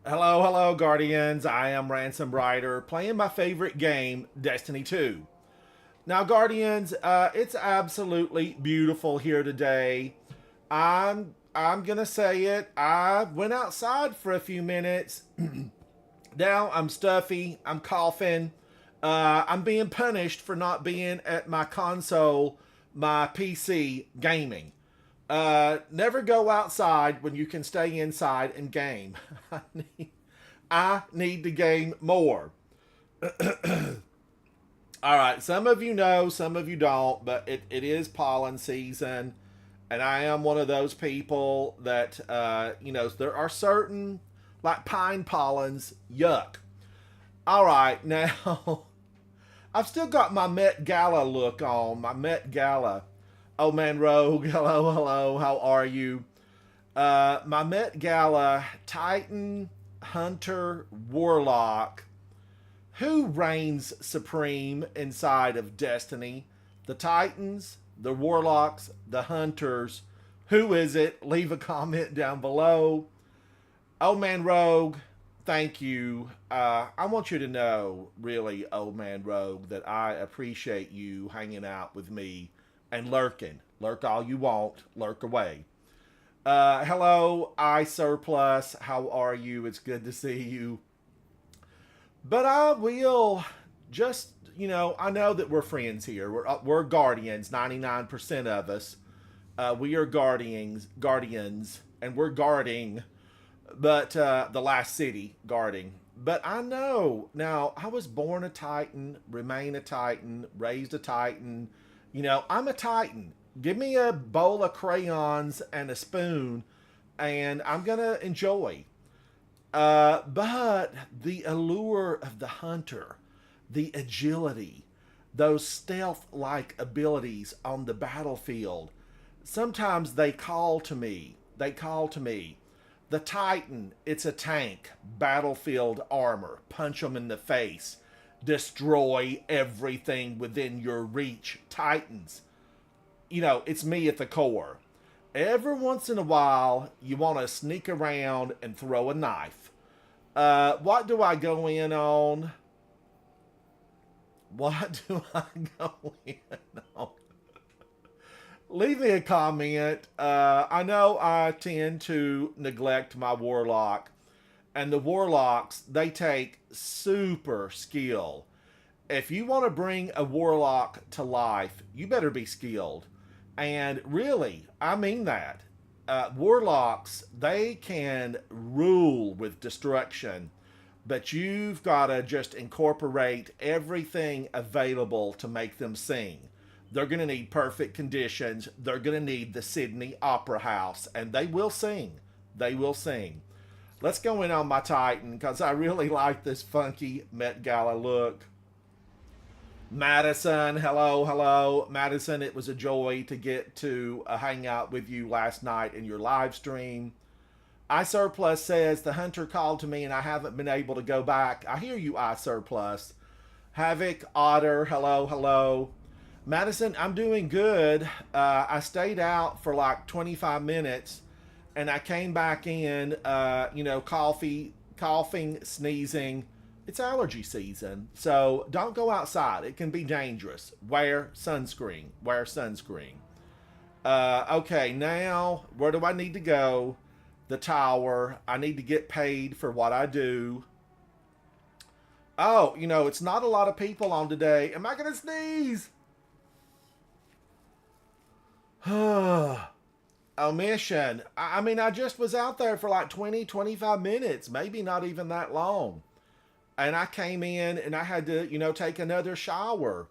Hello, hello, Guardians. I am Ransom Rider playing my favorite game, Destiny 2. Now, Guardians, it's absolutely beautiful here today. I'm gonna say it. I went outside for a few minutes. Now I'm stuffy. I'm coughing. I'm being punished for not being at my console, my PC gaming. Never go outside when you can stay inside and game. I need to game more. All right, some of you know, some of you don't, but it is pollen season, and I am one of those people that, there are certain, like pine pollens, yuck. All right, now, I've still got my Met Gala look on, my Met Gala. Oh man, Rogue, hello, hello, how are you? My Met Gala, Titan, Hunter, Warlock. Who reigns supreme inside of Destiny? The Titans, the Warlocks, the Hunters. Who is it? Leave a comment down below. Old Man Rogue, thank you. I want you to know, really, Old Man Rogue, that I appreciate you hanging out with me and lurking. Lurk all you want, lurk away. Hello, I Surplus. How are you? It's good to see you. But I will just, I know that we're friends here. We're guardians, 99% of us. We are guardians, and we're guarding, but the last city guarding. But I know now. I was born a Titan, remain a Titan, raised a Titan. I'm a Titan. Give me a bowl of crayons and a spoon, and I'm gonna enjoy. But the allure of the hunter, the agility, those stealth like abilities on the battlefield, sometimes they call to me. They call to me. The Titan, it's a tank, battlefield armor, punch them in the face, destroy everything within your reach. Titans, it's me at the core. Every once in a while, you want to sneak around and throw a knife. What do I go in on? What do I go in on? Leave me a comment. I know I tend to neglect my warlock, and the warlocks, they take super skill. If you want to bring a warlock to life, you better be skilled. And really, I mean that. Warlocks, they can rule with destruction, but you've got to just incorporate everything available to make them sing. They're going to need perfect conditions. They're going to need the Sydney Opera House, and they will sing. They will sing. Let's go in on my Titan because I really like this funky Met Gala look. Madison, hello, hello. Madison, it was a joy to get to hang out with you last night in your live stream. iSurplus says the hunter called to me and I haven't been able to go back. I hear you, iSurplus. Havoc, Otter, hello, hello. Madison, I'm doing good. I stayed out for like 25 minutes and I came back in, coughing, sneezing. It's allergy season, so don't go outside. It can be dangerous. Wear sunscreen. Wear sunscreen. Okay, now where do I need to go? The tower. I need to get paid for what I do. Oh, it's not a lot of people on today. Am I going to sneeze? Omission. I mean, I just was out there for like 20, 25 minutes, maybe not even that long. And I came in and I had to, take another shower.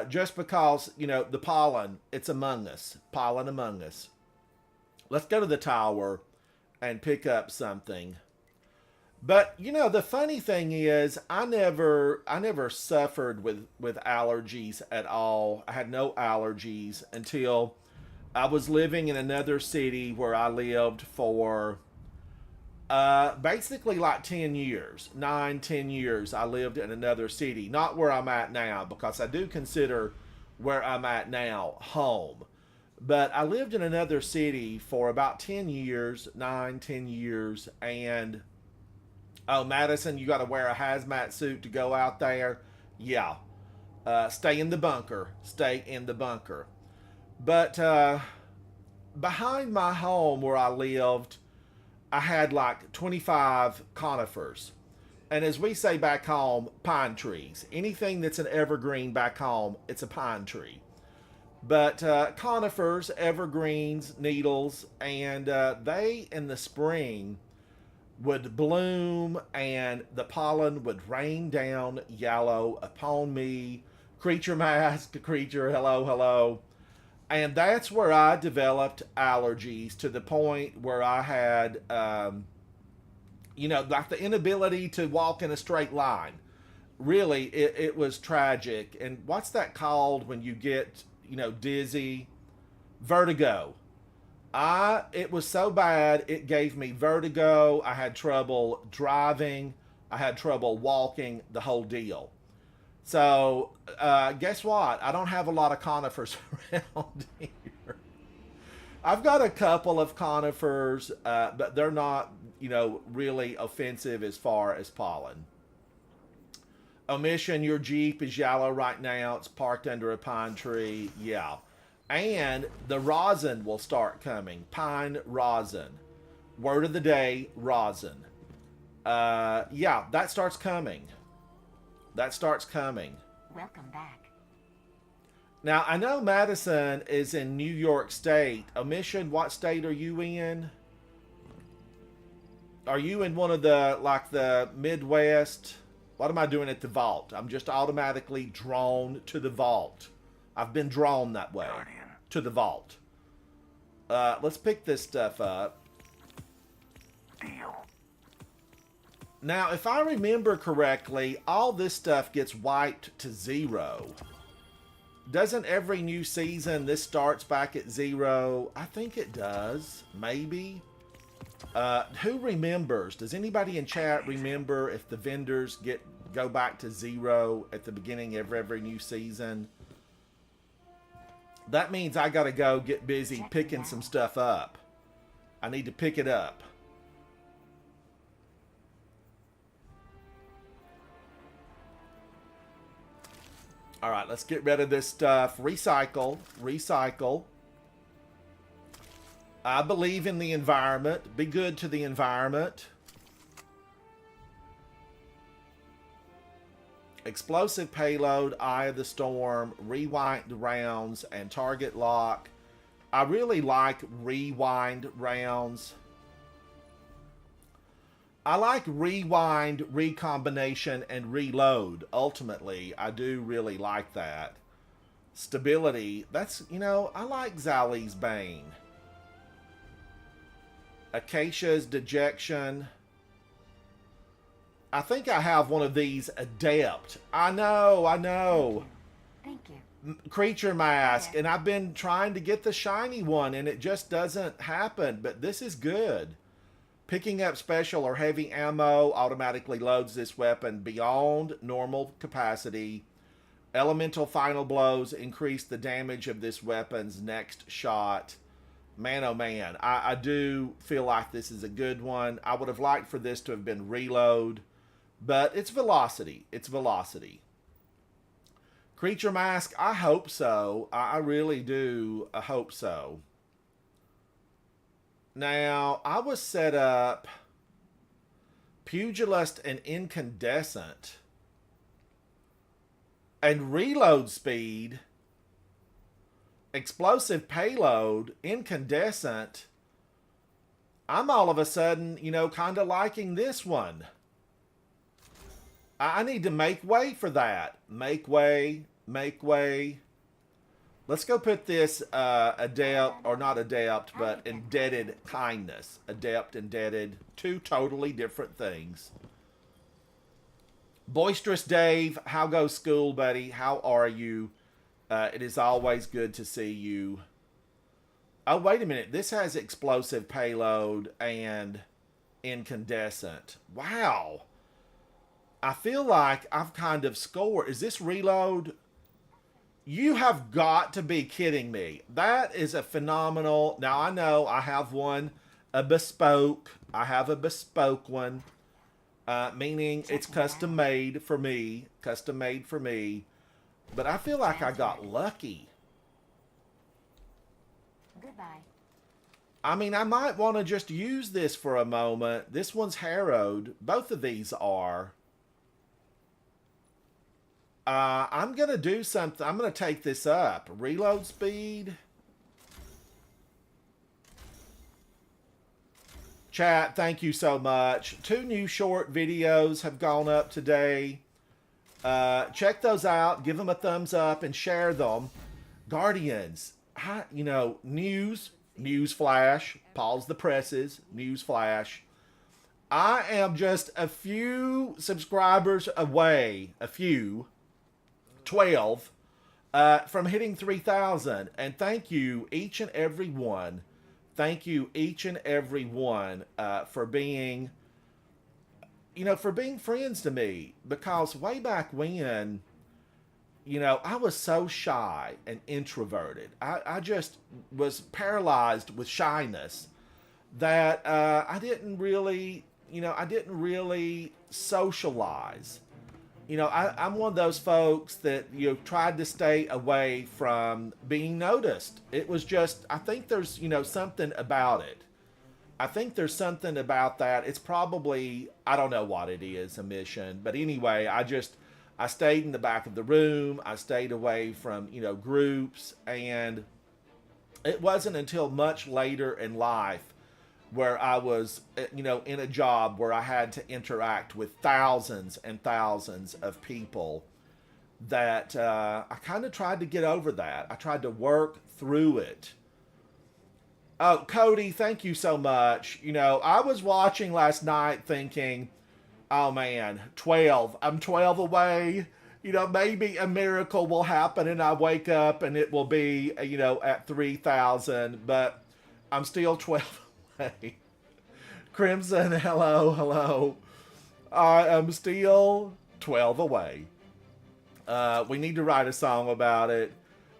Just because, the pollen, it's among us. Pollen among us. Let's go to the tower and pick up something. But, the funny thing is I never suffered with allergies at all. I had no allergies until I was living in another city where I lived for basically like 10 years, 9, 10 years. I lived in another city, not where I'm at now, because I do consider where I'm at now home. But I lived in another city for about 10 years, 9, 10 years, and Oh, Madison, you got to wear a hazmat suit to go out there. Yeah. Stay in the bunker. Stay in the bunker. But behind my home where I lived, I had like 25 conifers. And as we say back home, pine trees. Anything that's an evergreen back home, it's a pine tree. But conifers, evergreens, needles, and they in the spring would bloom and the pollen would rain down yellow upon me. Creature mask, creature, hello, hello. And that's where I developed allergies to the point where I had, like the inability to walk in a straight line. Really, it was tragic. And what's that called when you get, dizzy? Vertigo. It was so bad, it gave me vertigo. I had trouble driving. I had trouble walking, the whole deal. So, guess what? I don't have a lot of conifers around here. I've got a couple of conifers, but they're not, really offensive as far as pollen. Omission, your Jeep is yellow right now. It's parked under a pine tree. Yeah. And the rosin will start coming. Pine rosin. Word of the day, rosin. Yeah, that starts coming. That starts coming. Welcome back. Now, I know Madison is in New York State. Omission, what state are you in? Are you in one of the Midwest? What am I doing at the vault? I'm just automatically drawn to the vault. I've been drawn that way. Guardian. To the vault. Let's pick this stuff up. Deal. Now, if I remember correctly, all this stuff gets wiped to 0. Doesn't every new season this starts back at 0? I think it does. Maybe. Who remembers? Does anybody in chat remember if the vendors go back to 0 at the beginning of every new season? That means I gotta go get busy picking some stuff up. I need to pick it up. All right, let's get rid of this stuff. Recycle. Recycle. I believe in the environment. Be good to the environment. Explosive payload, Eye of the Storm, rewind rounds, and target lock. I really like rewind rounds. I like rewind, recombination, and reload. Ultimately, I do really like that. Stability, that's, I like Zali's Bane. Acacia's Dejection. I think I have one of these Adept. I know. Thank you. Creature Mask. And I've been trying to get the shiny one, and it just doesn't happen. But this is good. Picking up special or heavy ammo automatically loads this weapon beyond normal capacity. Elemental final blows increase the damage of this weapon's next shot. Man, oh man, I do feel like this is a good one. I would have liked for this to have been reload, but it's velocity. It's velocity. Creature Mask, I hope so. I really do. I hope so. Now, I was set up Pugilist and Incandescent and reload speed, explosive payload, incandescent. I'm all of a sudden, kind of liking this one. I need to make way for that. Make way, make way. Let's go put this adept, or not adept, but indebted kindness. Adept, indebted. Two totally different things. Boisterous Dave, how goes school, buddy? How are you? It is always good to see you. Oh, wait a minute. This has explosive payload and incandescent. Wow. I feel like I've kind of scored. Is this reload? You have got to be kidding me. That is a phenomenal. Now, I know I have one, a bespoke. I have a bespoke one. meaning it's custom made for me. But I feel like I got lucky. Goodbye. I mean, I might want to just use this for a moment. This one's harrowed. Both of these are. I'm going to do something. I'm going to take this up. Reload speed. Chat, thank you so much. 2 new short videos have gone up today. Check those out. Give them a thumbs up and share them. Guardians, news flash. Pause the presses. News flash. I am just a few subscribers away. 12, from hitting 3,000. And thank you, each and every one. Thank you, each and every one, for being, for being friends to me. Because way back when, I was so shy and introverted. I just was paralyzed with shyness that I didn't really socialize. I'm one of those folks that tried to stay away from being noticed. It was just, I think there's something about it. I think there's something about that. It's probably, I don't know what it is, a mission. But anyway, I stayed in the back of the room. I stayed away from groups, and it wasn't until much later in life where I was, in a job where I had to interact with thousands and thousands of people that I kind of tried to get over that. I tried to work through it. Oh, Cody, thank you so much. I was watching last night thinking, oh man, 12. I'm 12 away. Maybe a miracle will happen and I wake up and it will be, at 3,000, but I'm still 12 away. Crimson, hello. I am still 12 away. We need to write a song about it.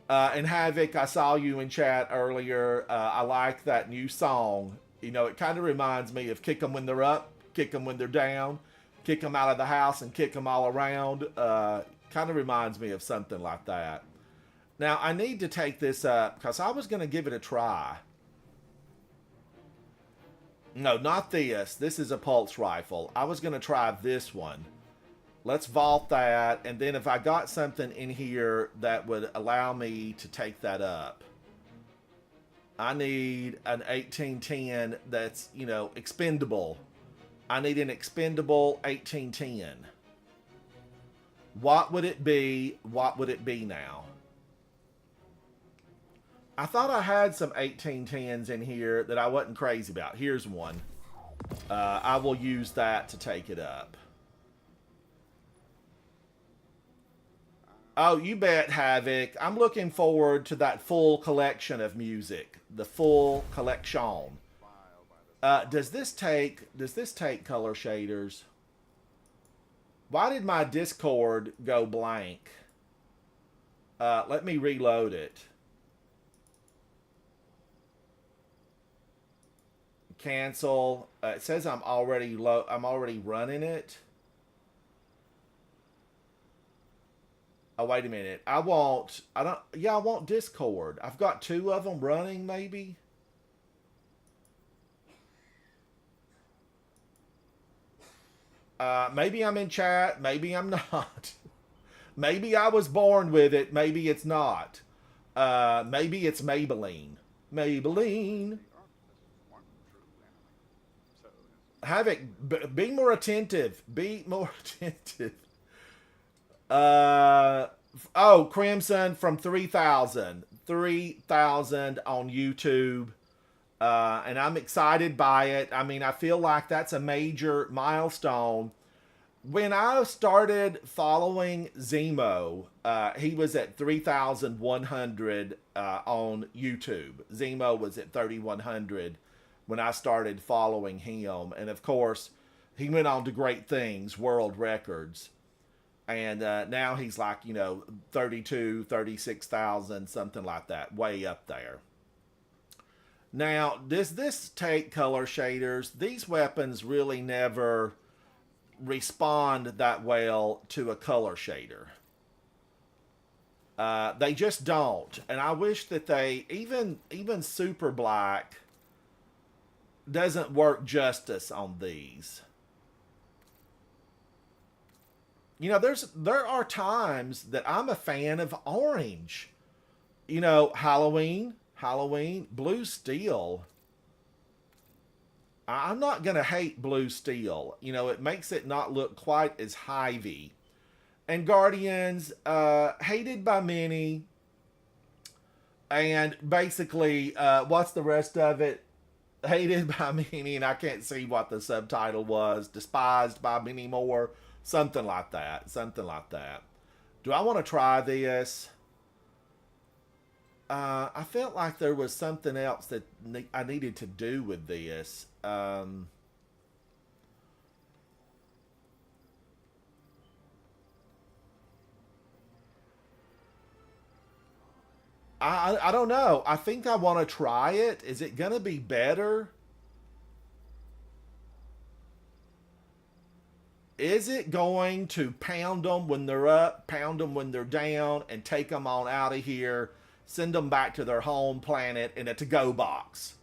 And Havoc, I saw you in chat earlier. I like that new song. It kind of reminds me of kick them when they're up, kick them when they're down, kick them out of the house and kick them all around. Kind of reminds me of something like that. Now, I need to take this up because I was going to give it a try. No, not this. This is a pulse rifle. I was going to try this one. Let's vault that. And then if I got something in here that would allow me to take that up. I need an 1810 that's, expendable. I need an expendable 1810. What would it be? What would it be now? I thought I had some 1810s in here that I wasn't crazy about. Here's one. I will use that to take it up. Oh, you bet, Havoc. I'm looking forward to that full collection of music. The full collection. Does this take color shaders? Why did my Discord go blank? Let me reload it. Cancel. It says I'm already running it. Oh, wait a minute. I want Discord. I've got 2 of them running, maybe. Maybe I'm in chat. Maybe I'm not. Maybe I was born with it. Maybe it's not. Maybe it's Maybelline. Maybelline. Havoc, be more attentive. Be more attentive. Oh, Crimson from 3,000. 3,000 on YouTube. And I'm excited by it. I mean, I feel like that's a major milestone. When I started following Zemo, he was at 3,100 on YouTube. Zemo was at 3,100 when I started following him. And of course, he went on to great things, world records. And now he's like, 32, 36,000, something like that, way up there. Now, does this take color shaders? These weapons really never, respond that well to a color shader. They just don't, and I wish that they even super black doesn't work justice on these. You know, there are times that I'm a fan of orange. You know, Halloween, blue steel. I'm not gonna hate blue steel. You know, it makes it not look quite as Hyvy. And Guardians, hated by many. And basically, what's the rest of it? Hated by many, and I can't see what the subtitle was. Despised by many more. Something like that. Something like that. Do I want to try this? I felt like there was something else that I needed to do with this. I don't know. I think I want to try it. Is it going to be better? Is it going to pound them when they're up, pound them when they're down, and take them on out of here, send them back to their home planet in a to-go box?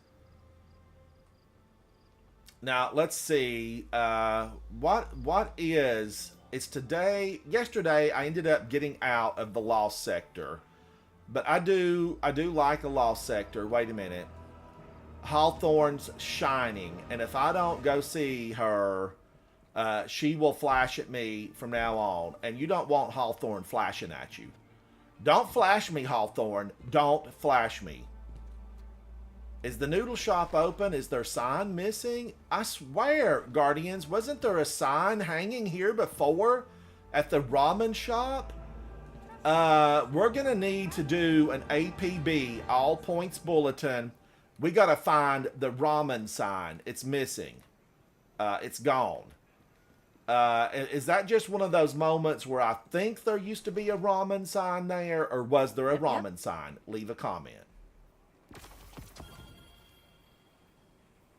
Now, let's see. What is... It's today... Yesterday, I ended up getting out of the Lost Sector. But I do like a Lost Sector. Wait a minute. Hawthorne's shining. And if I don't go see her, she will flash at me from now on. And you don't want Hawthorne flashing at you. Don't flash me, Hawthorne. Don't flash me. Is the noodle shop open? Is their sign missing? I swear, Guardians, wasn't there a sign hanging here before at the ramen shop? We're going to need to do an APB, all points bulletin. We got to find the ramen sign. It's missing. It's gone. Is that just one of those moments where I think there used to be a ramen sign there, or was there a ramen sign? Leave a comment.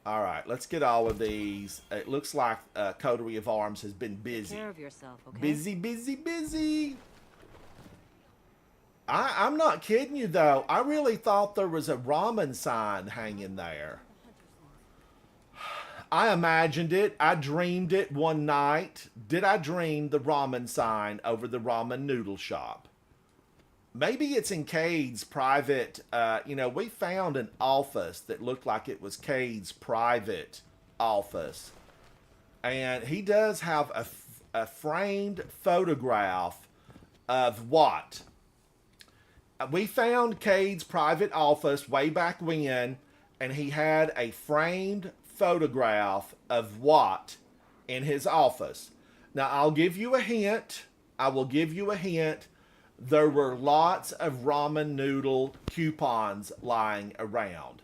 All right, let's get all of these. It looks like Coterie of Arms has been busy. Take care of yourself, okay? Busy, busy, busy. I'm not kidding you, though. I really thought there was a ramen sign hanging there. I imagined it. I dreamed it one night. Did I dream the ramen sign over the ramen noodle shop? Maybe it's in Cade's private... we found an office that looked like it was Cade's private office. And he does have a framed photograph of what? We found Cade's private office way back when, and he had a framed photograph of what in his office. Now, I'll give you a hint. I will give you a hint. There were lots of ramen noodle coupons lying around.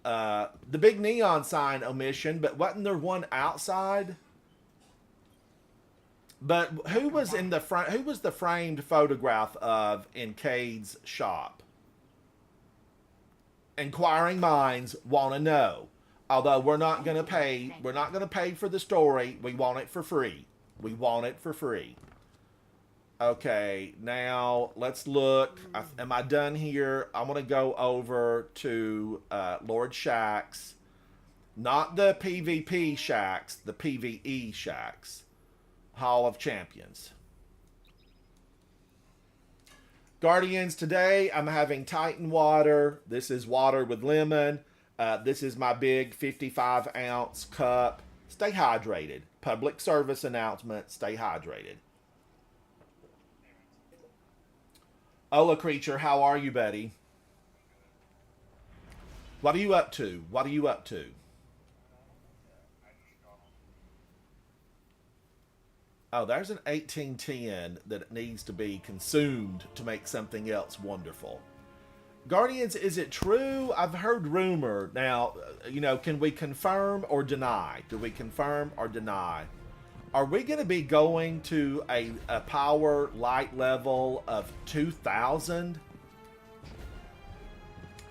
The big neon sign omission, but wasn't there one outside? But who was in the front? Who was the framed photograph of in Cade's shop? Inquiring minds want to know. Although we're not going to pay. We're not going to pay for the story. We want it for free. We want it for free. Okay, now let's look. Am I done here? I want to go over to Lord Shaxx. Not the PvP Shaxx, the PvE Shaxx. Hall of Champions. Guardians, today I'm having Titan water. This is water with lemon. This is my big 55-ounce cup. Stay hydrated. Public service announcement. Stay hydrated. Ola Creature, how are you, buddy? What are you up to? What are you up to? Oh, there's an 1810 that needs to be consumed to make something else wonderful. Guardians, is it true? I've heard rumor. Now, can we confirm or deny? Do we confirm or deny? Are we going to be going to a power light level of 2000?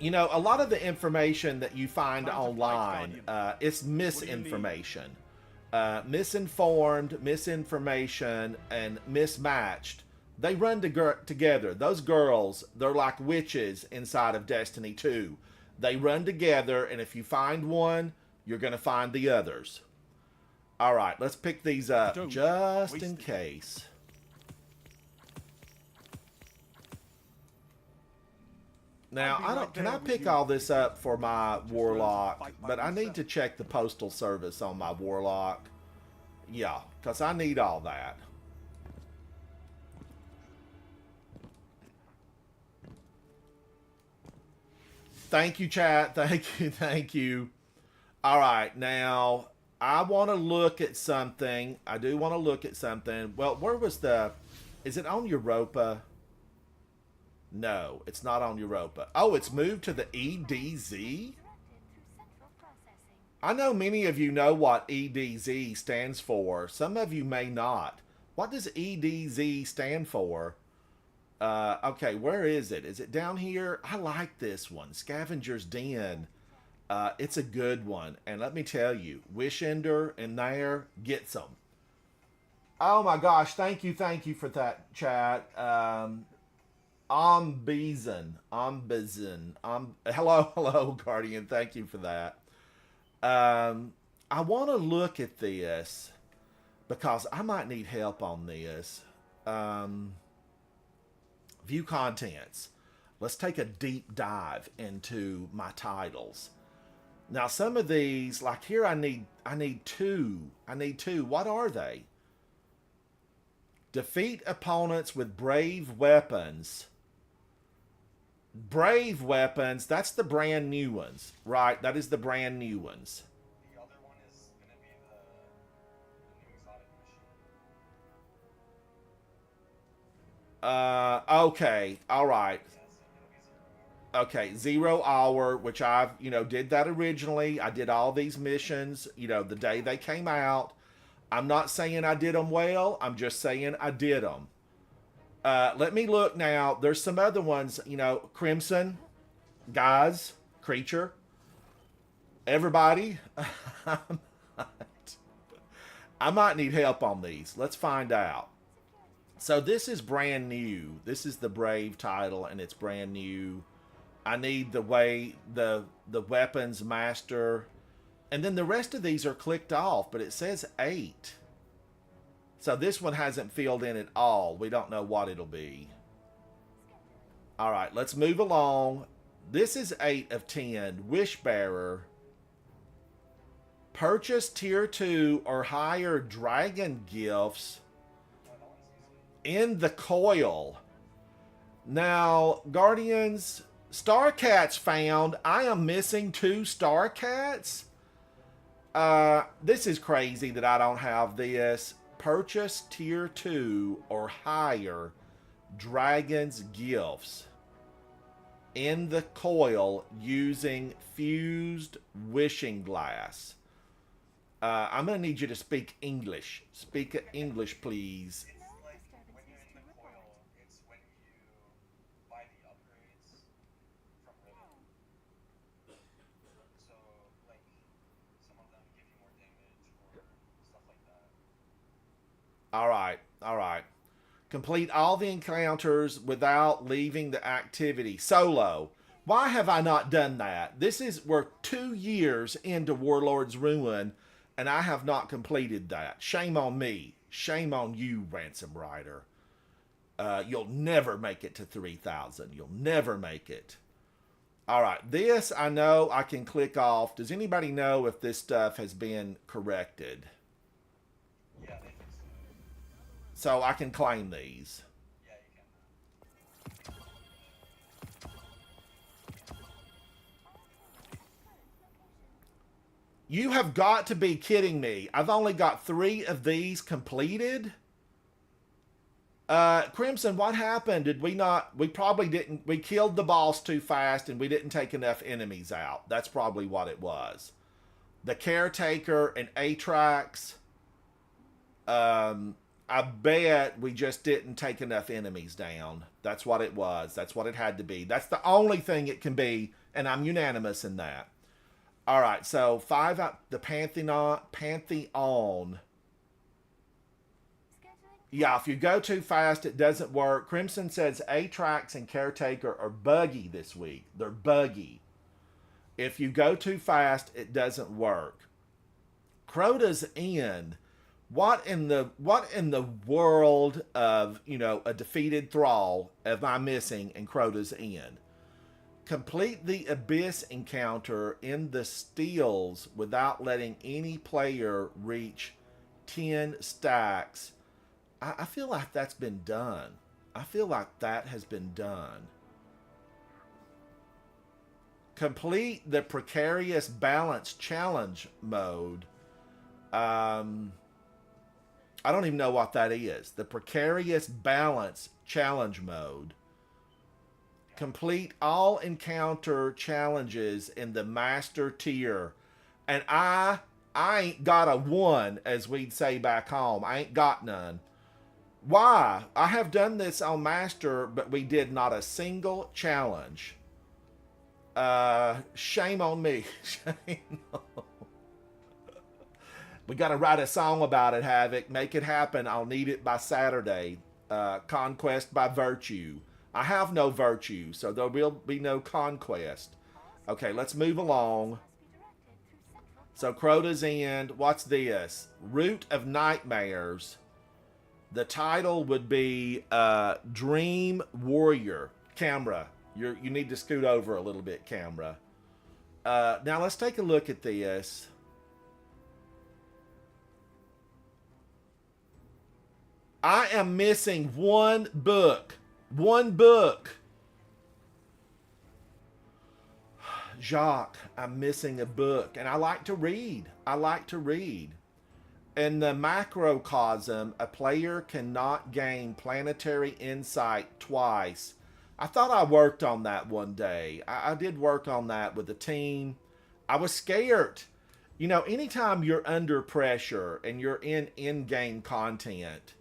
A lot of the information that you find online, it's misinformation. misinformed, misinformation, and mismatched, they run together. Those girls, they're like witches inside of Destiny 2. They run together, and if you find one, you're going to find the others. All right, let's pick these up just in case. Now, can I pick all this up for my warlock? But I need to check the postal service on my warlock. Yeah, because I need all that. Thank you, chat. Thank you, thank you. All right, now, I want to look at something. I do want to look at something. Well, where was the... Is it on Europa? No, it's not on Europa. Oh, it's moved to the EDZ? I know many of you know what EDZ stands for. Some of you may not. What does EDZ stand for? Okay, where is it? Is it down here? I like this one. Scavenger's Den. It's a good one. And let me tell you, Wishender in there gets them. Oh my gosh, thank you for that, chat. Hello, Guardian. Thank you for that. I want to look at this because I might need help on this. View contents. Let's take a deep dive into my titles. Now, some of these, like here, I need two. I need two. What are they? Defeat opponents with brave weapons. Brave weapons, that's the brand new ones, right? That is the brand new ones. The other one is going to be the new exotic mission. Okay, all right. Okay, 0 Hour, which I've, did that originally. I did all these missions, the day they came out. I'm not saying I did them well. I'm just saying I did them. Let me look now. There's some other ones, Crimson, guys, Creature, everybody. I might need help on these. Let's find out. So this is brand new. This is the Brave title, and it's brand new. I need the weapons master. And then the rest of these are clicked off, but it says 8. So this one hasn't filled in at all. We don't know what it'll be. All right, let's move along. This is 8 of 10. Wishbearer. Purchase tier 2 or higher dragon gifts in the coil. Now, Guardians, Starcats found. I am missing 2 Starcats. This is crazy that I don't have this. Purchase tier 2 or higher dragons gifts in the coil using fused wishing glass. I'm going to need you to speak English. Speak English, please. It's like when you're in the coil, it's when you buy the upgrades from Riven. So, like, some of them give you more damage or stuff like that. All right, all right. Complete all the encounters without leaving the activity. Solo. Why have I not done that? We're 2 years into Warlord's Ruin, and I have not completed that. Shame on me. Shame on you, Ransom Rider. You'll never make it to 3,000. You'll never make it. All right, this I know I can click off. Does anybody know if this stuff has been corrected? Yeah, they fixed it. So I can claim these. Yeah, you can. You have got to be kidding me. I've only got 3 of these completed. Crimson, what happened? We probably didn't, we killed the boss too fast and we didn't take enough enemies out. That's probably what it was. The Caretaker and Atrax. I bet we just didn't take enough enemies down. That's what it was. That's what it had to be. That's the only thing it can be, and I'm unanimous in that. All right, so 5 out the Pantheon. Yeah, if you go too fast, it doesn't work. Crimson says Atrax and Caretaker are buggy this week. They're buggy. If you go too fast, it doesn't work. Crota's End. What in the world of, a defeated thrall am I missing in Crota's End? Complete the Abyss encounter in the steels without letting any player reach 10 stacks. I feel like that's been done. I feel like that has been done. Complete the Precarious Balance Challenge mode. I don't even know what that is. The Precarious Balance Challenge mode. Complete all encounter challenges in the Master tier. And I ain't got a 1, as we'd say back home. I ain't got none. Why? I have done this on Master, but we did not a single challenge. Shame on me. Shame on. We got to write a song about it, Havoc. Make it happen. I'll need it by Saturday. Conquest by virtue. I have no virtue, so there will be no conquest. Okay, let's move along. So Crota's End. What's this? Root of Nightmares. The title would be Dream Warrior. Camera, you need to scoot over a little bit, camera. Now let's take a look at this. I am missing one book. One book. Jacques, I'm missing a book. And I like to read. I like to read. In the macrocosm, a player cannot gain planetary insight twice. I thought I worked on that one day. I did work on that with the team. I was scared. Anytime you're under pressure and you're in in-game content,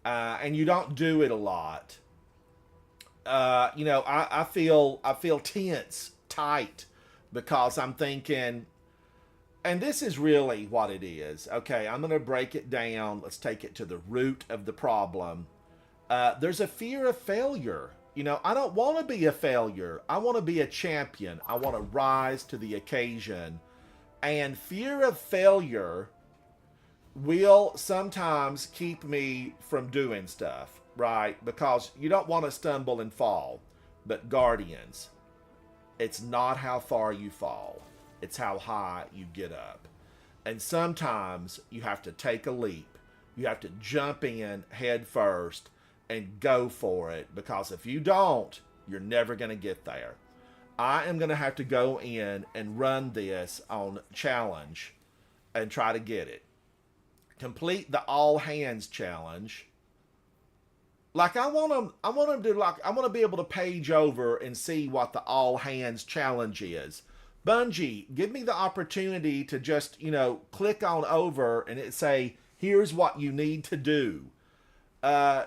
and you don't do it a lot, I feel tense, tight, because I'm thinking, and this is really what it is. Okay, I'm going to break it down. Let's take it to the root of the problem. There's a fear of failure. I don't want to be a failure. I want to be a champion. I want to rise to the occasion. And fear of failure will sometimes keep me from doing stuff, right? Because you don't want to stumble and fall. But Guardians, it's not how far you fall. It's how high you get up. And sometimes you have to take a leap. You have to jump in head first and go for it. Because if you don't, you're never going to get there. I am going to have to go in and run this on challenge and try to get it. Complete the all hands challenge. Like I want to be able to page over and see what the all hands challenge is. Bungie, give me the opportunity to just, click on over and it say, here's what you need to do.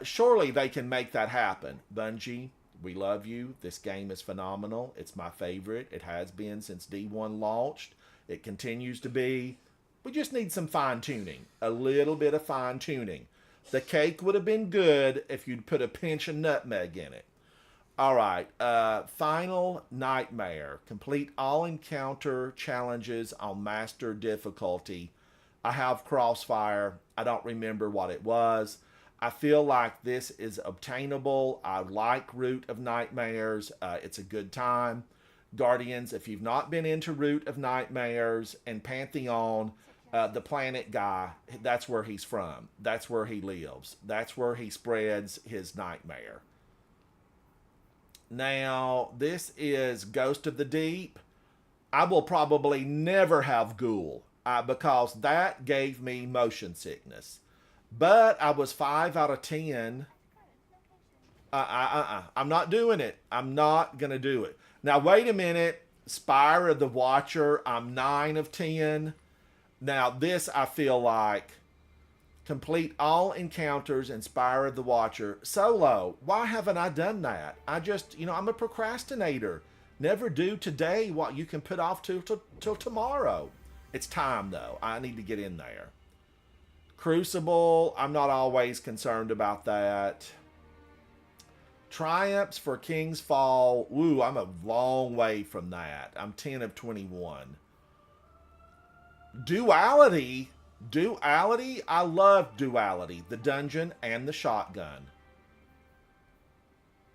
Surely they can make that happen. Bungie, we love you. This game is phenomenal. It's my favorite. It has been since D1 launched. It continues to be. We just need some fine-tuning. A little bit of fine-tuning. The cake would have been good if you'd put a pinch of nutmeg in it. All right, final nightmare. Complete all encounter challenges on master difficulty. I have Crossfire. I don't remember what it was. I feel like this is obtainable. I like Root of Nightmares. It's a good time. Guardians, if you've not been into Root of Nightmares and Pantheon, the planet guy, that's where he's from. That's where he lives. That's where he spreads his nightmare. Now, this is Ghost of the Deep. I will probably never have Ghoul because that gave me motion sickness. But I was 5 out of 10. I'm not doing it. I'm not going to do it. Now, wait a minute. Spire of the Watcher, I'm 9 of 10. Now, this I feel like complete all encounters in Spire of the Watcher. Solo, why haven't I done that? I'm a procrastinator. Never do today what you can put off till tomorrow. It's time, though. I need to get in there. Crucible, I'm not always concerned about that. Triumphs for King's Fall. Woo, I'm a long way from that. I'm 10 of 21. Duality. Duality. I love Duality. The dungeon and the shotgun.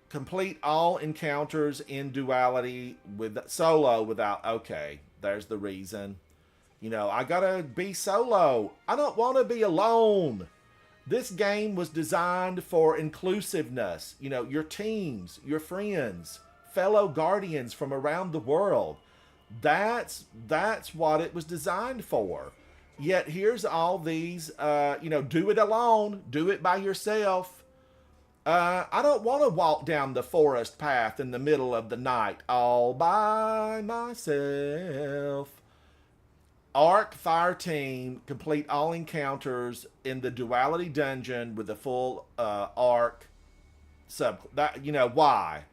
Complete all encounters in Duality with solo without... Okay, there's the reason. You know, I gotta be solo. I don't want to be alone. This game was designed for inclusiveness. You know, your teams, your friends, fellow guardians from around the world. That's what it was designed for. Yet here's all these, you know, do it alone, do it by yourself. I don't want to walk down the forest path in the middle of the night all by myself. Arc Fire Team, complete all encounters in the Duality Dungeon with the full Arc sub. That, you know, why?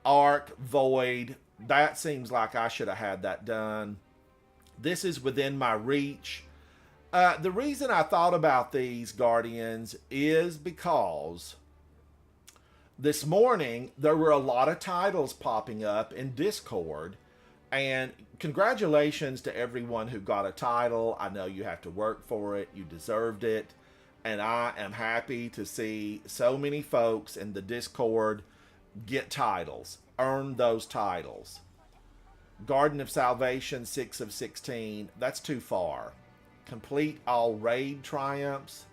Arc, Void. That seems like I should have had that done. This is within my reach. The reason I thought about these Guardians is because this morning there were a lot of titles popping up in Discord. And congratulations to everyone who got a title. I know you have to work for it. You deserved it. And I am happy to see so many folks in the Discord get titles. Earn those titles. Garden of Salvation, 6 of 16. That's too far. Complete all raid triumphs.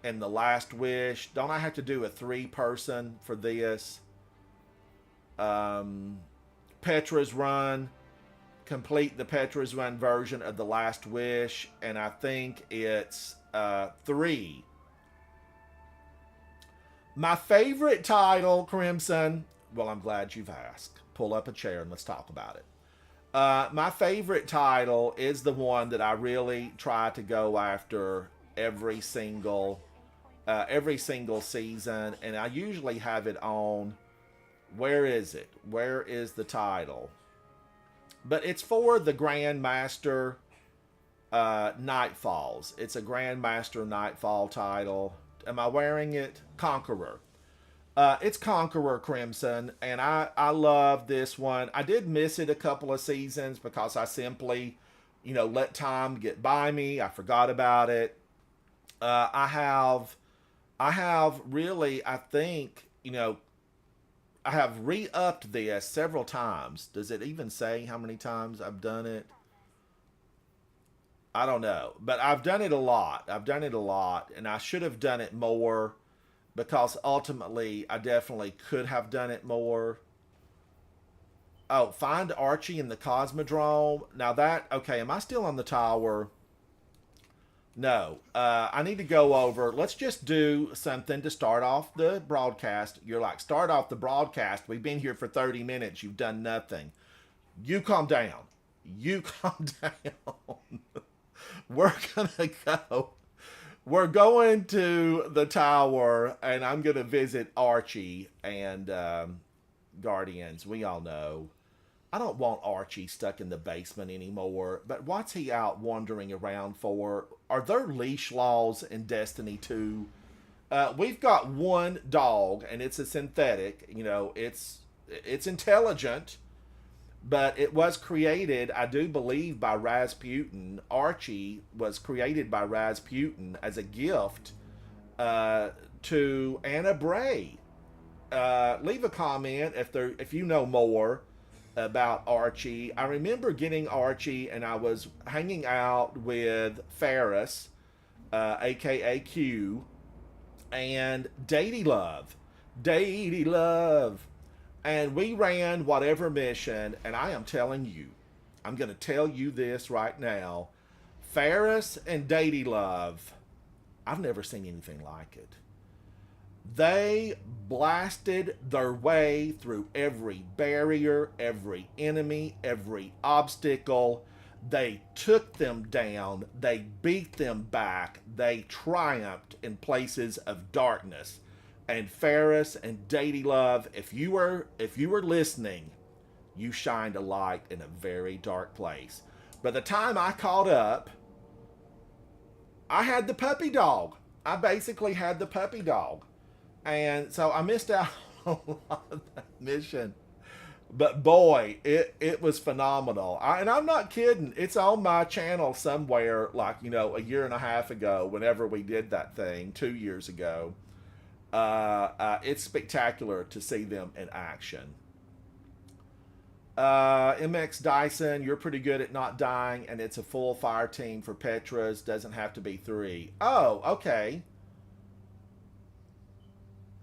And the Last Wish. Don't I have to do a 3-person for this? Petra's Run. Complete the Petra's Run version of the Last Wish, and I think it's 3. My favorite title, Crimson. Well, I'm glad you've asked. Pull up a chair and let's talk about it. My favorite title is the one that I really try to go after every single season, and I usually have it on. Where is it? Where is the title? But it's for the Grandmaster Nightfalls. It's a Grandmaster Nightfall title. Am I wearing it? Conqueror. It's Conqueror Crimson, and I love this one. I did miss it a couple of seasons because I simply, you know, let time get by me. I forgot about it. I have really, I think, you know, I have re-upped this several times. Does it even say how many times I've done it? I don't know. But I've done it a lot. And I should have done it more because ultimately I definitely could have done it more. Oh, find Archie in the Cosmodrome. Now that, okay, am I still on the tower? No, I need to go over. Let's just do something to start off the broadcast. You're like, start off the broadcast. We've been here for 30 minutes. You've done nothing. You calm down. You calm down. We're going to go. We're going to the tower, and I'm going to visit Archie and Guardians. We all know. I don't want Archie stuck in the basement anymore, but what's he out wandering around for? Are there leash laws in Destiny 2? We've got one dog, and it's a synthetic. You know, it's intelligent, but it was created, I do believe, by Rasputin. Archie was created by Rasputin as a gift to Anna Bray. Leave a comment if you know more about Archie. I remember getting Archie, and I was hanging out with Ferris, aka Q, and Datey Love, and we ran whatever mission. And I am telling you, I'm going to tell you this right now, Ferris and Datey Love, I've never seen anything like it. They blasted their way through every barrier, every enemy, every obstacle. They took them down. They beat them back. They triumphed in places of darkness. And Ferris and Datey Love, if you were listening, You shined a light in a very dark place. By the time I caught up, I had the puppy dog. I basically had the puppy dog. And so I missed out on a lot of that mission. But boy, it was phenomenal. And I'm not kidding. It's on my channel somewhere, like, a year and a half ago, whenever we did that thing, 2 years ago. It's spectacular to see them in action. MX Dyson, you're pretty good at not dying, and it's a full fire team for Petras. Doesn't have to be 3. Oh, okay.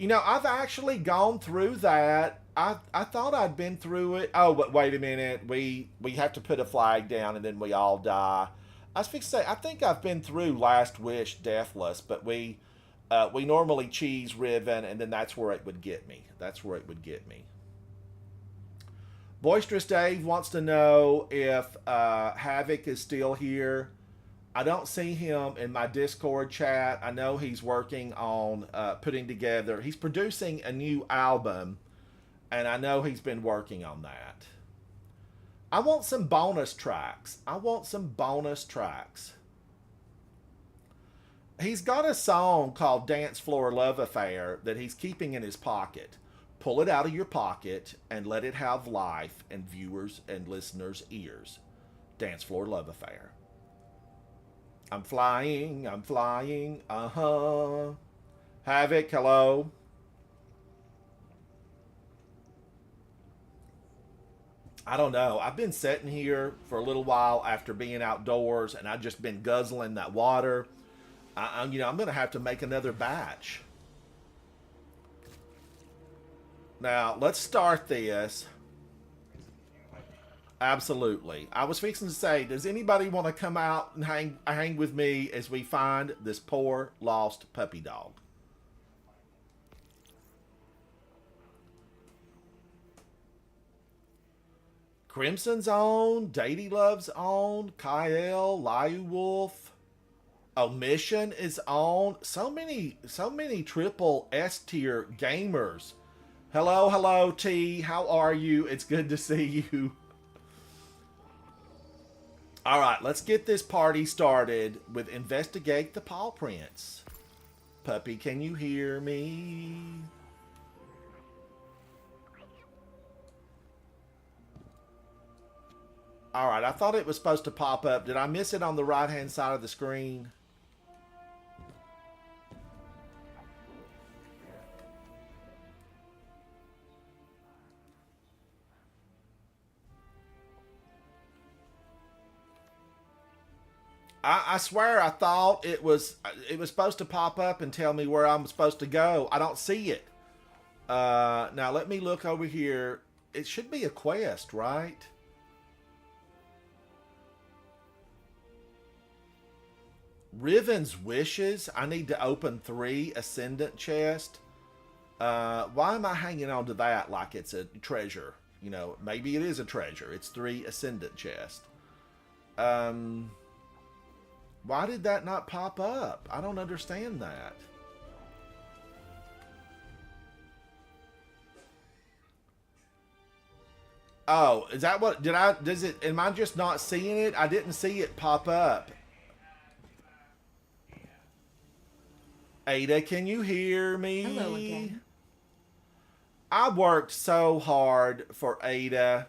I've actually gone through that. I thought I'd been through it. Oh, but wait a minute. We have to put a flag down and then we all die. I was fixing to say, I think I've been through Last Wish Deathless, but we normally cheese Riven, and then that's where it would get me. Boisterous Dave wants to know if Havoc is still here. I don't see him in my Discord chat. I know he's working on putting together. He's producing a new album, and I know he's been working on that. I want some bonus tracks. He's got a song called Dance Floor Love Affair that he's keeping in his pocket. Pull it out of your pocket and let it have life in viewers and listeners' ears. Dance Floor Love Affair. I'm flying, uh-huh. Havoc, hello. I don't know. I've been sitting here for a little while after being outdoors, and I've just been guzzling that water. I'm going to have to make another batch. Now, let's start this. Absolutely. I was fixing to say, does anybody want to come out and hang with me as we find this poor lost puppy dog? Crimson's on, Daddy Love's on, Kyle, Liu Wolf, Omission is on. So many triple S tier gamers. Hello, T. How are you? It's good to see you. All right, let's get this party started with Investigate the Paw Prints. Puppy, can you hear me? All right, I thought it was supposed to pop up. Did I miss it on the right-hand side of the screen? I swear I thought it was supposed to pop up and tell me where I'm supposed to go. I don't see it. Now let me look over here. It should be a quest, right? Riven's Wishes. I need to open 3 Ascendant chest. Why am I hanging on to that like it's a treasure? Maybe it is a treasure. It's 3 Ascendant chest. Why did that not pop up? I don't understand that. Oh, is that what, am I just not seeing it? I didn't see it pop up. Ada, can you hear me? Hello again. I worked so hard for Ada.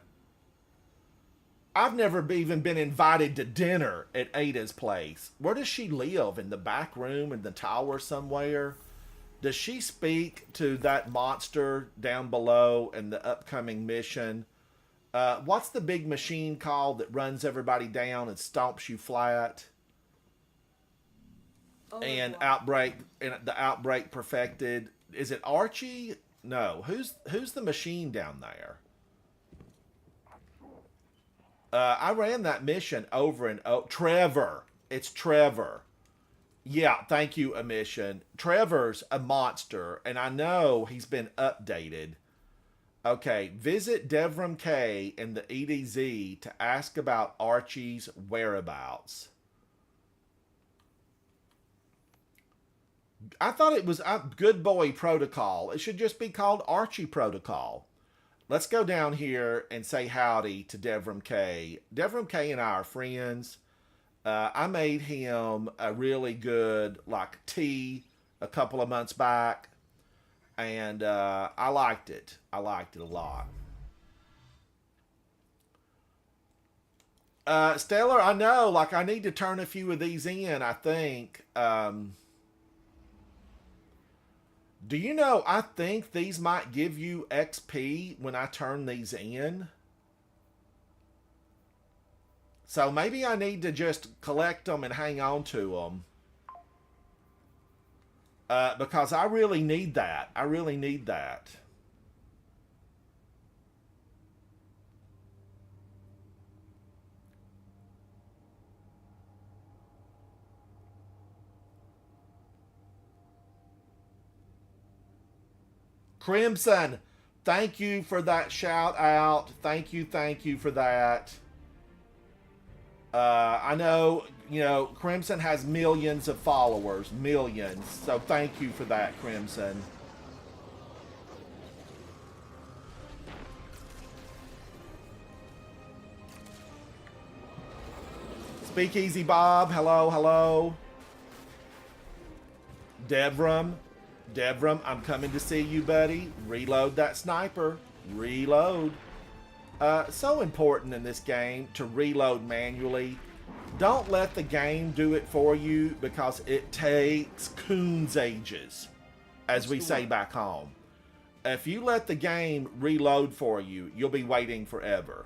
I've never even been invited to dinner at Ada's place. Where does she live? In the back room in the tower somewhere? Does she speak to that monster down below in the upcoming mission? What's the big machine called that runs everybody down and stomps you flat? And the outbreak perfected. Is it Archie? No. Who's the machine down there? I ran that mission over and over. Trevor. It's Trevor. Yeah, thank you, Omission. Trevor's a monster, and I know he's been updated. Okay, visit Devram K in the EDZ to ask about Archie's whereabouts. I thought it was Good Boy Protocol. It should just be called Archie Protocol. let's go down here and say howdy to Devram K. Devram K and I are friends. I made him a really good like tea a couple of months back, and I liked it. I liked it a lot. Stellar, I know, like I need to turn a few of these in, I think. Do you know, I think these might give you XP when I turn these in. So maybe I need to just collect them and hang on to them. Because I really need that. I really need that. Crimson, thank you for that shout out. Thank you for that. I know, you know, Crimson has millions of followers. Millions. So thank you for that, Crimson. Speakeasy Bob, hello, hello. Devram, I'm coming to see you, buddy. Reload that sniper. Reload. So important in this game to reload manually. Don't let the game do it for you because it takes coons ages, as we say back home. If you let the game reload for you, you'll be waiting forever.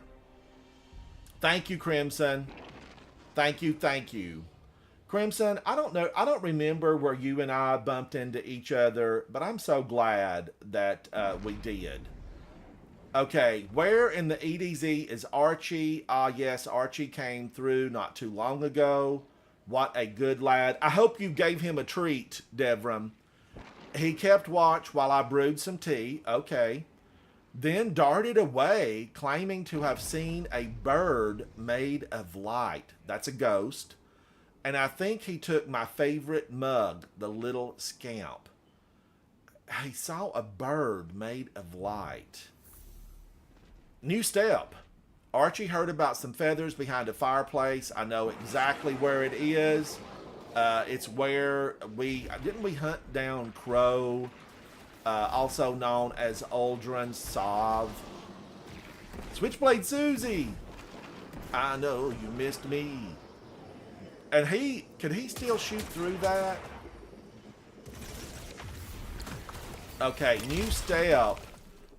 Thank you, Crimson. Thank you. Crimson, I don't know, I don't remember where you and I bumped into each other, but I'm so glad that we did. Okay, where in the EDZ is Archie? Ah, yes, Archie came through not too long ago. What a good lad. I hope you gave him a treat, Devram. He kept watch while I brewed some tea. Okay. Then darted away, claiming to have seen a bird made of light. That's a ghost. And I think he took my favorite mug, the little scamp. He saw a bird made of light. New step. Archie heard about some feathers behind a fireplace. I know exactly where it is. It's where didn't we hunt down Crow, also known as Aldrin Sov. Switchblade Susie. I know you missed me. And can he still shoot through that? Okay, new step.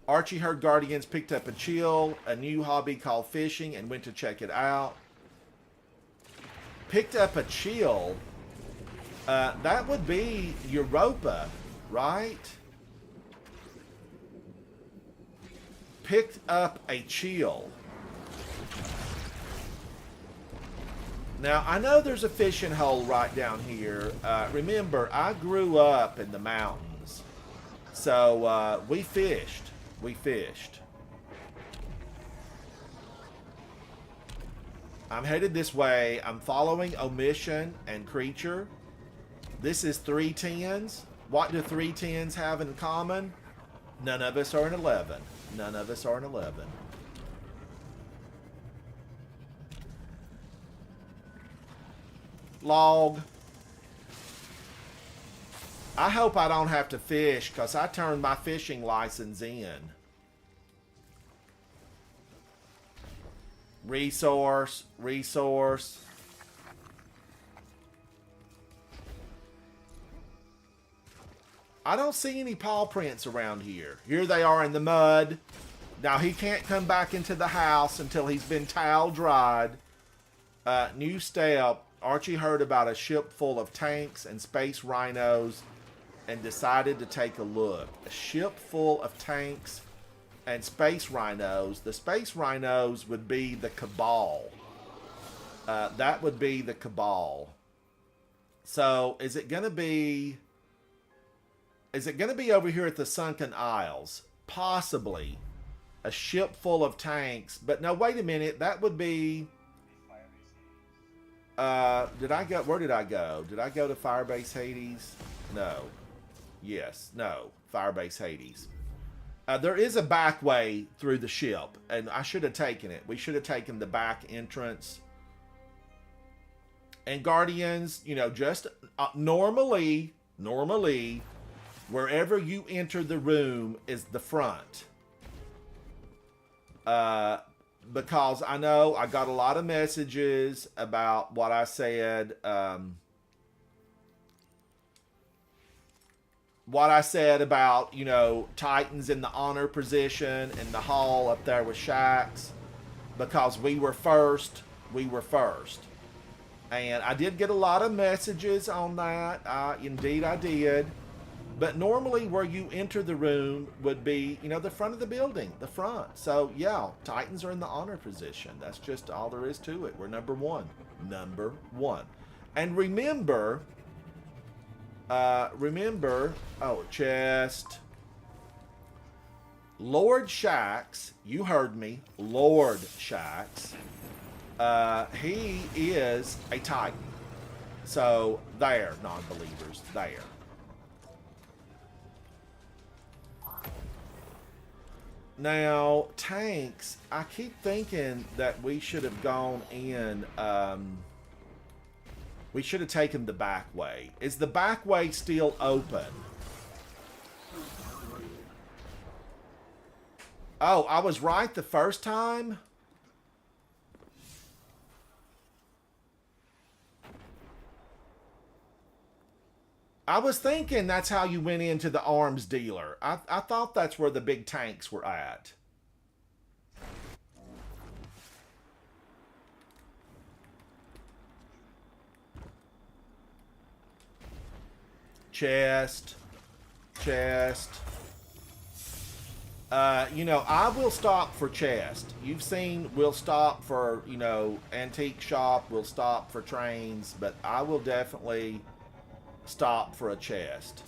Archie heard Guardians picked up a chill, a new hobby called fishing, and went to check it out. Picked up a chill. That would be Europa, right? Picked up a chill. Now, I know there's a fishing hole right down here. Remember, I grew up in the mountains. So, we fished. I'm headed this way. I'm following Omission and Creature. This is 310s. What do 310s have in common? None of us are an 11. None of us are an 11. Log. I hope I don't have to fish because I turned my fishing license in. Resource. I don't see any paw prints around here. Here they are in the mud. Now he can't come back into the house until he's been towel dried. New step. Archie heard about a ship full of tanks and space rhinos and decided to take a look. A ship full of tanks and space rhinos. The space rhinos would be the Cabal. That would be the Cabal. So, is it going to be over here at the Sunken Isles? Possibly. A ship full of tanks. But no, wait a minute. That would be... where did I go? Did I go to Firebase Hades? No. Yes. No. Firebase Hades. There is a back way through the ship, and I should have taken it. We should have taken the back entrance. And Guardians, you know, just normally, wherever you enter the room is the front. Because I know I got a lot of messages about what I said. What I said about, you know, Titans in the honor position in the hall up there with Shax. Because we were first. And I did get a lot of messages on that. Indeed, I did. But normally where you enter the room would be, you know, the front of the building, the front. So, yeah, Titans are in the honor position. That's just all there is to it. We're number one. Number one. And remember, chest. Lord Shax, you heard me, Lord Shax. He is a Titan. So, there, non-believers, there. Now, tanks, I keep thinking that we should have gone in, we should have taken the back way. Is the back way still open? Oh, I was right the first time? I was thinking that's how you went into the arms dealer. I thought that's where the big tanks were at. Chest. You know, I will stop for chest. You've seen we'll stop for, you know, antique shop. We'll stop for trains. But I will definitely stop for a chest.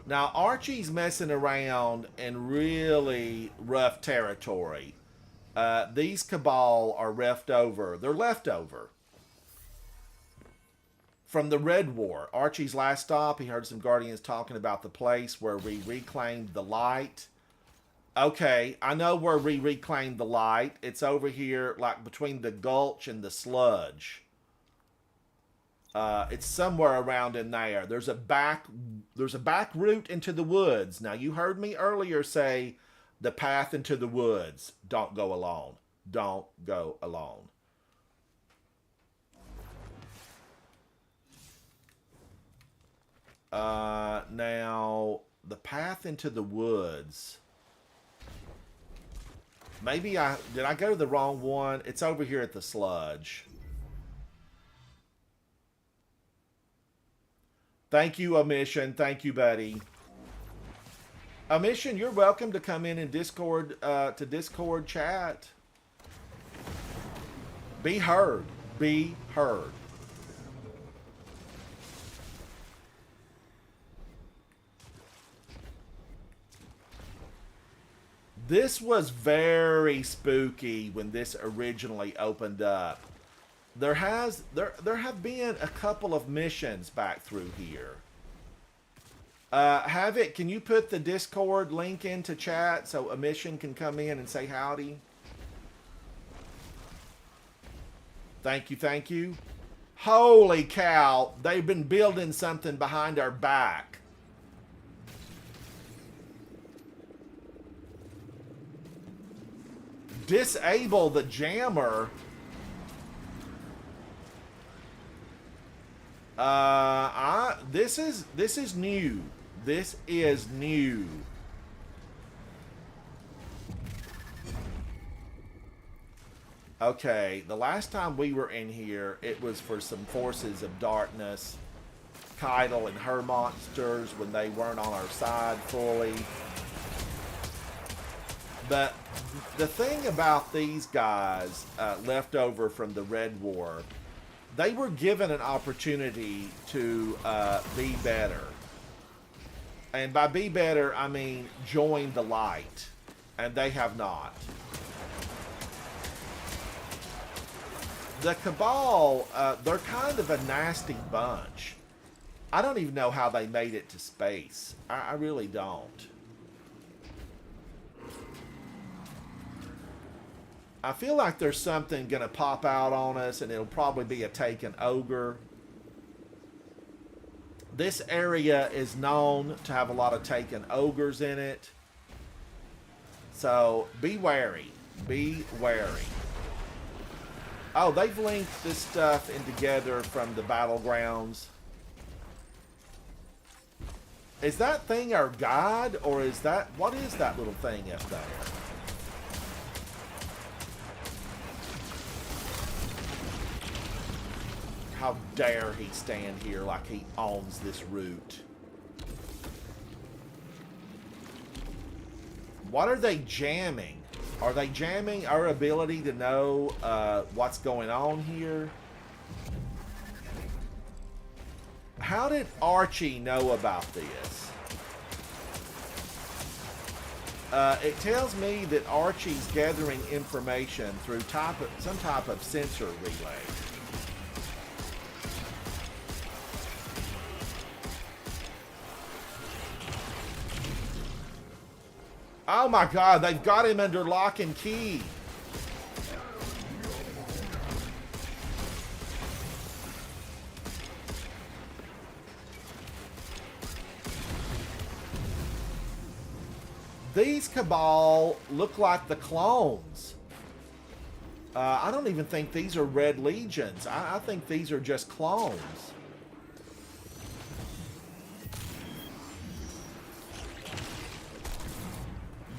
Now, Archie's messing around in really rough territory. These Cabal are left over. They're left over from the Red War. Archie's last stop, he heard some Guardians talking about the place where we reclaimed the light. Okay, I know where we reclaimed the light. It's over here, like between the gulch and the sludge. It's somewhere around in there. There's a back route into the woods. Now, you heard me earlier say the path into the woods. Don't go alone. Don't go alone. Now, the path into the woods. Maybe did I go to the wrong one? It's over here at the sludge. Thank you, Omission. Thank you, buddy. Omission, you're welcome to come in and Discord, to Discord chat. Be heard. Be heard. This was very spooky when this originally opened up. There have been a couple of missions back through here. Can you put the Discord link into chat so a mission can come in and say howdy? Thank you, thank you. Holy cow, they've been building something behind our back. Disable the jammer. This is new. This is new. Okay, the last time we were in here, it was for some forces of darkness, Keitel and her monsters when they weren't on our side fully. But the thing about these guys left over from the Red War, they were given an opportunity to be better. And by be better, I mean join the light. And they have not. The Cabal, they're kind of a nasty bunch. I don't even know how they made it to space. I really don't. I feel like there's something going to pop out on us, and it'll probably be a taken ogre. This area is known to have a lot of taken ogres in it. So be wary. Be wary. Oh, they've linked this stuff in together from the battlegrounds. Is that thing our guide, or is that... What is that little thing up there? How dare he stand here like he owns this route? What are they jamming? Are they jamming our ability to know what's going on here? How did Archie know about this? It tells me that Archie's gathering information through some type of sensor relay. Oh my god, they've got him under lock and key. These Cabal look like the clones. I don't even think these are Red Legions. I think these are just clones.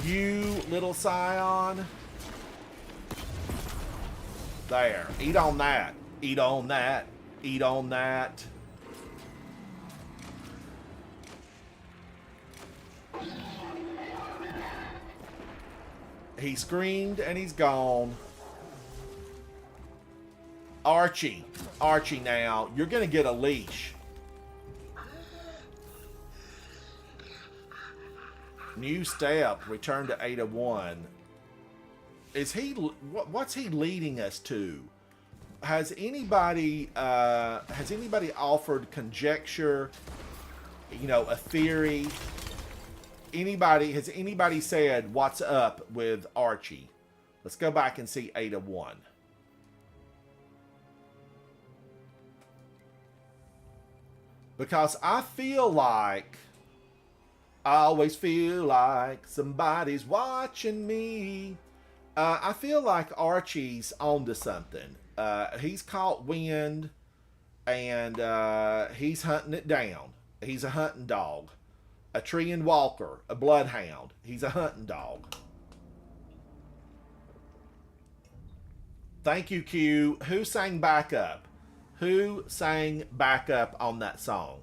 You little scion. There. Eat on that. Eat on that. Eat on that. He screamed and he's gone. Archie. Archie now. You're going to get a leash. New step. Return to Ada 1. Is he... What's he leading us to? Has anybody offered conjecture? You know, a theory? Has anybody said what's up with Archie? Let's go back and see Ada 1. Because I always feel like somebody's watching me. I feel like Archie's onto something. He's caught wind, and he's hunting it down. He's a hunting dog. A Treant Walker, a bloodhound. He's a hunting dog. Thank you, Q. Who sang backup? Who sang backup on that song?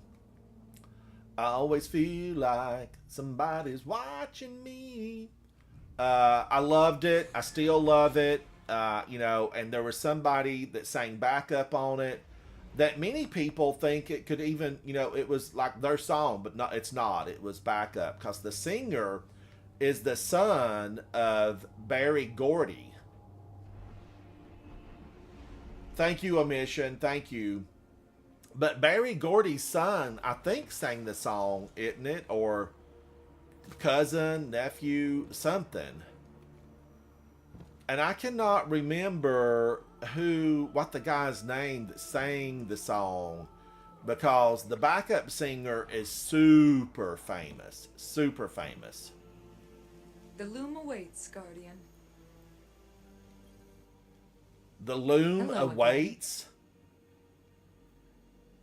I always feel like somebody's watching me. I loved it. I still love it. You know, and there was somebody that sang backup on it that many people think it could even, you know, it was like their song, but no, it's not. It was backup because the singer is the son of Barry Gordy. Thank you, Omission. Thank you. But Barry Gordy's son, I think, sang the song, isn't it? Or cousin, nephew, something. And I cannot remember what the guy's name that sang the song, because the backup singer is super famous. Super famous. The loom awaits, Guardian. The loom Hello awaits.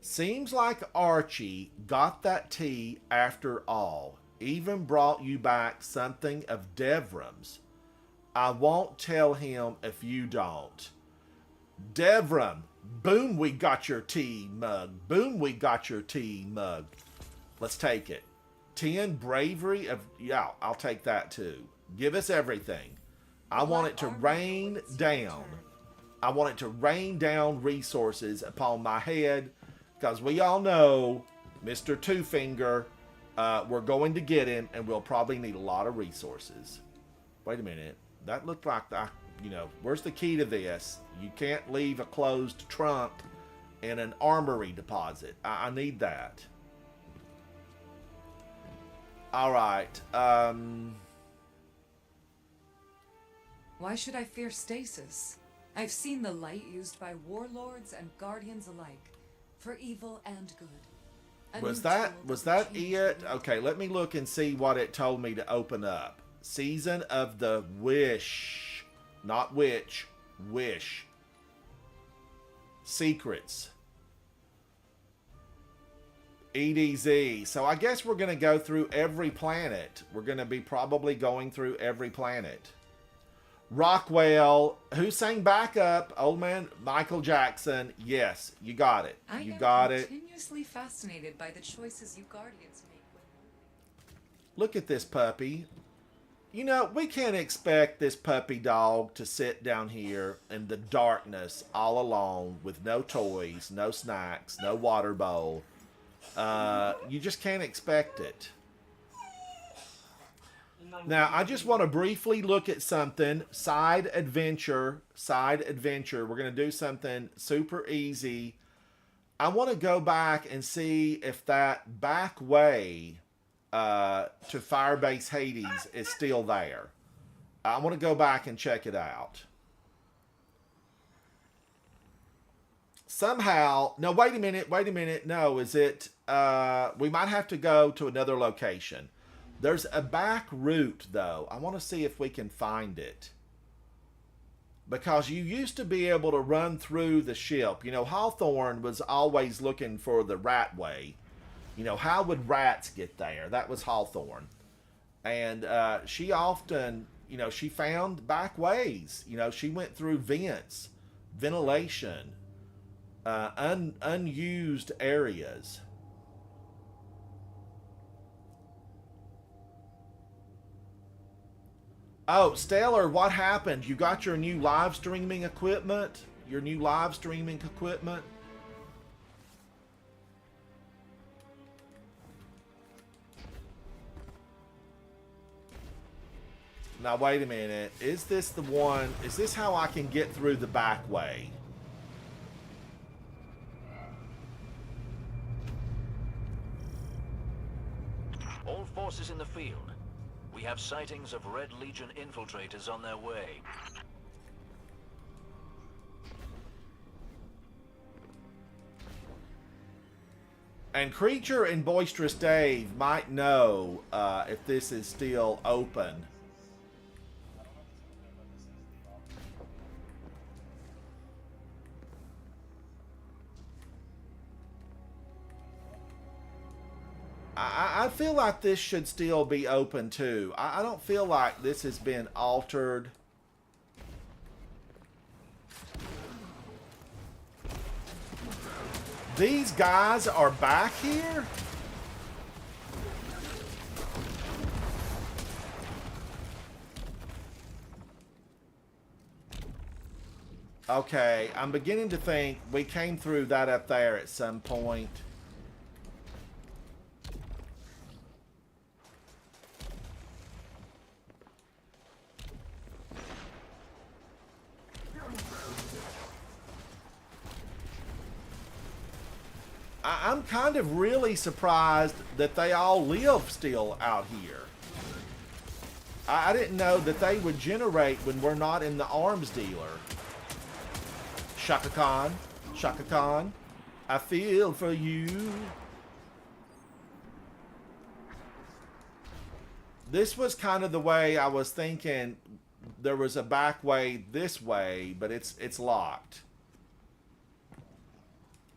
Seems like Archie got that tea after all. Even brought you back something of Devram's. I won't tell him if you don't. Devram, boom, we got your tea mug. Boom, we got your tea mug. Let's take it. 10 bravery of... Yeah, I'll take that too. Give us everything. I want it to rain down. I want it to rain down resources upon my head, because we all know Mr. Two Finger, we're going to get him, and we'll probably need a lot of resources. Wait a minute. That looked like you know, where's the key to this? You can't leave a closed trunk in an armory deposit. I need that. All right. Why should I fear stasis? I've seen the light used by warlords and guardians alike, for evil and good. A Was new that tool it? change the world. Okay, let me look and see what it told me to open up. Season of the Wish. Not Witch. Wish. Secrets. EDZ. So I guess we're going to go through every planet. We're going to be probably going through every planet. Rockwell. Who sang backup? Old man Michael Jackson. Yes, you got it. You got I am it. continuously fascinated by the choices you guardians make. Look at this puppy. You know, we can't expect this puppy dog to sit down here in the darkness all alone with no toys, no snacks, no water bowl. You just can't expect it. Now, I just want to briefly look at something. Side adventure. We're going to do something super easy. I want to go back and see if that back way to Firebase Hades is still there. I want to go back and check it out. Somehow, no, wait a minute. No, is it, we might have to go to another location. There's a back route, though. I want to see if we can find it. Because you used to be able to run through the ship. You know, Hawthorne was always looking for the rat way. You know, how would rats get there? That was Hawthorne. And she often, you know, she found back ways. You know, she went through vents, ventilation, unused areas. Oh, Stellar, what happened? You got your new live streaming equipment? Your new live streaming equipment? Now, wait a minute. Is this the one? Is this how I can get through the back way? All forces in the field. We have sightings of Red Legion infiltrators on their way. And Creature and Boisterous Dave might know if this is still open. I feel like this should still be open too. I don't feel like this has been altered. These guys are back here? Okay, I'm beginning to think we came through that up there at some point. I'm kind of really surprised that they all live still out here. I didn't know that they would generate when we're not in the arms dealer. Shaka Khan, I feel for you. This was kind of the way I was thinking. There was a back way this way, but it's locked.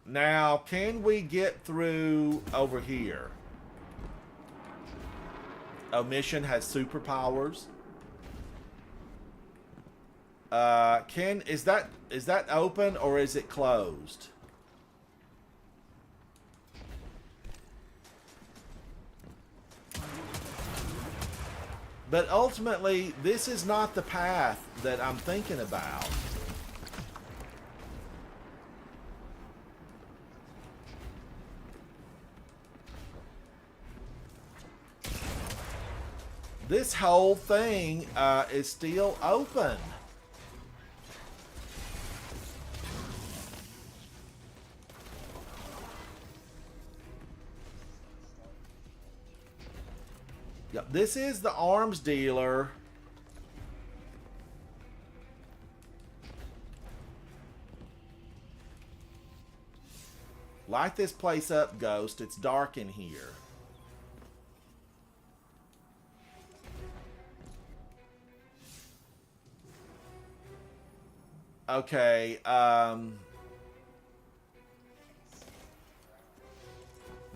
Now, can we get through over here? Omission has superpowers. Is that open or is it closed? But ultimately, this is not the path that I'm thinking about. This whole thing is still open. Yep, this is the arms dealer. Light this place up, Ghost. It's dark in here. Okay,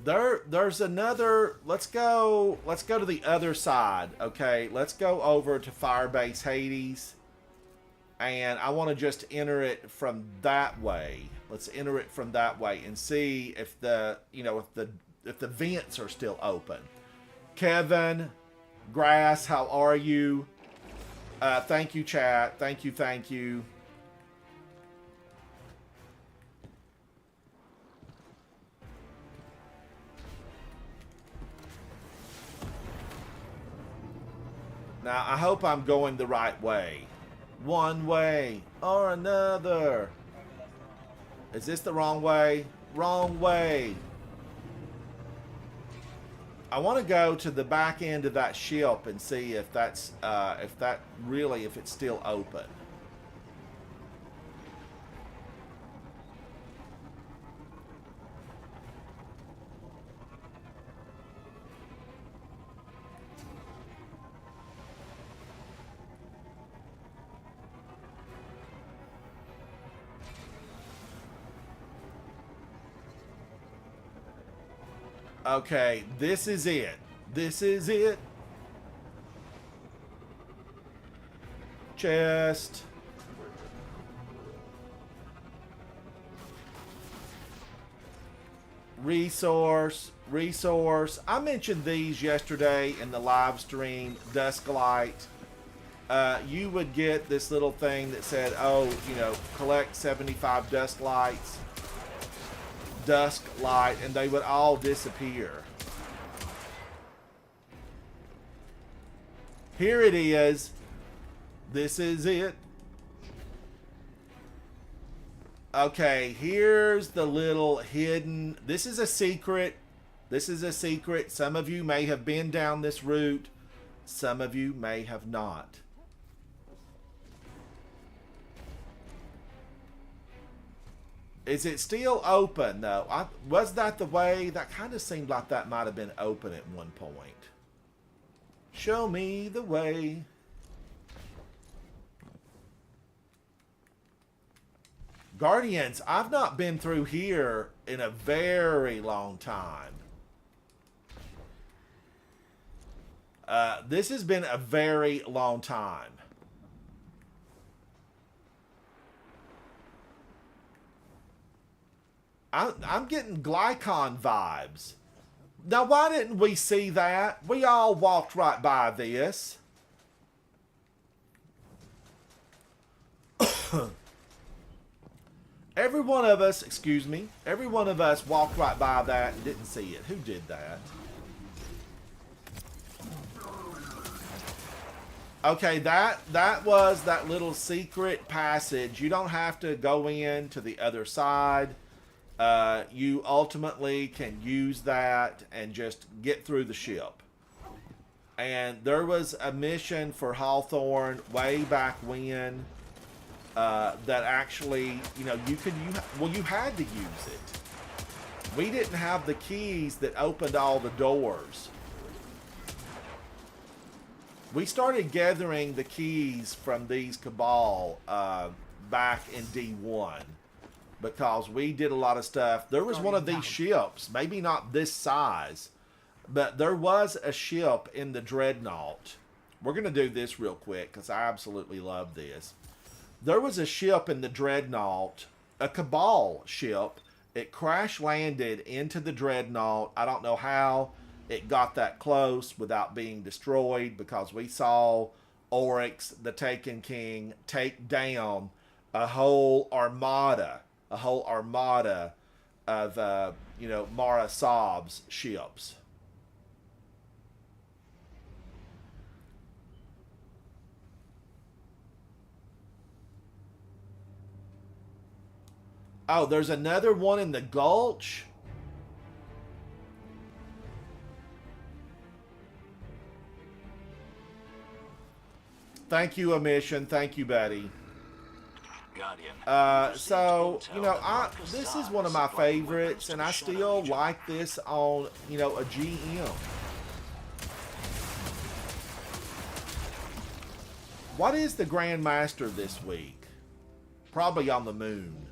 there's another. Let's go to the other side. Okay, let's go over to Firebase Hades, and I want to just enter it from that way. Let's enter it from that way and see if the if the vents are still open. Kevin, Grass, how are you? Thank you, chat. Thank you. Now, I hope I'm going the right way. One way or another. Is this the wrong way? Wrong way. I want to go to the back end of that ship and see if that's if it's still open. Okay, this is it. This is it. Chest. Resource. I mentioned these yesterday in the live stream. Dusklight. You would get this little thing that said, oh, collect 75 Dusklights. Dusk light, and they would all disappear. Here it is. This is it. Okay, here's the little hidden. This is a secret. Some of you may have been down this route. Some of you may have not. Is it still open, though? Was that the way? That kind of seemed like that might have been open at one point. Show me the way. Guardians, I've not been through here in a very long time. This has been a very long time. I'm getting Glycon vibes. Now, why didn't we see that? We all walked right by this. Every one of us walked right by that and didn't see it. Who did that? Okay, that was that little secret passage. You don't have to go in to the other side. You ultimately can use that and just get through the ship. And there was a mission for Hawthorne way back when that actually, you had to use it. We didn't have the keys that opened all the doors. We started gathering the keys from these Cabal back in D1. Because we did a lot of stuff. There was one of these ships, maybe not this size, but there was a ship in the Dreadnought. We're going to do this real quick because I absolutely love this. There was a ship in the Dreadnought, a Cabal ship. It crash landed into the Dreadnought. I don't know how it got that close without being destroyed, because we saw Oryx, the Taken King, take down a whole armada of, Mara Sob's ships. Oh, there's another one in the Gulch. Thank you, Omission. Thank you, Betty. Guardian. So, you know, this is one of my favorites, and I still like this on, you know, a GM. What is the Grandmaster this week? Probably on the moon.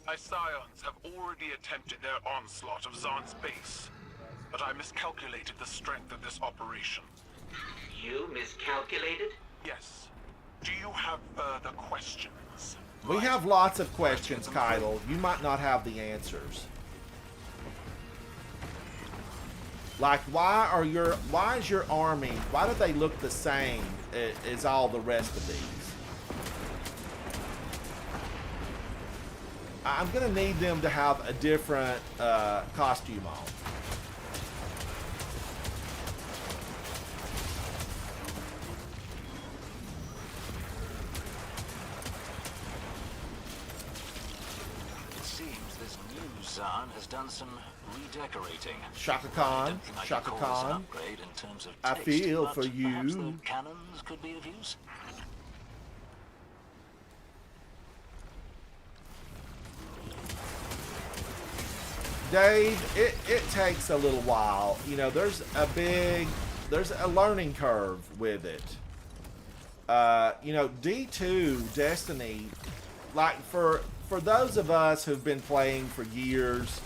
My scions have already attempted their onslaught of Zahn's base, but I miscalculated the strength of this operation. You miscalculated? Yes. Do you have further questions? We have lots of questions, Keitel. You might not have the answers. Like, why is your army, why do they look the same as all the rest of these? I'm gonna need them to have a different costume on. It seems this new Zahn has done some redecorating. Shaka Khan, I don't think I Shaka could call this an Khan. upgrade in terms of I taste, feel but for perhaps you. the cannons could be of use. Dave, it takes a little while. You know, there's a learning curve with it. You know, D2 Destiny, like for those of us who've been playing for years,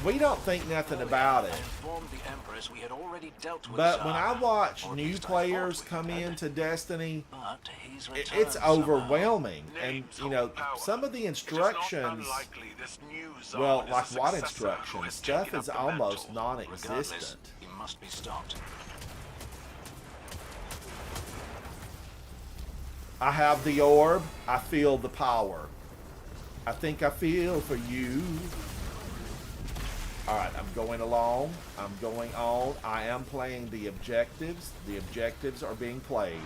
we don't think nothing about it. I informed the Empress we had already dealt with But when I Zahn, watch or at new least I thought players we come had. into Destiny, But he's it's returned somehow. overwhelming. And, Names you know, hold power. some of the It is not instructions, unlikely this new Zahn well, is like a what successor who instructions? has Stuff taken is up the almost mantle. Regardless, non-existent. he must be stopped. I have the orb. I feel the power. I think I feel for you. Alright, I'm going along. I'm going on. I am playing the objectives. The objectives are being played.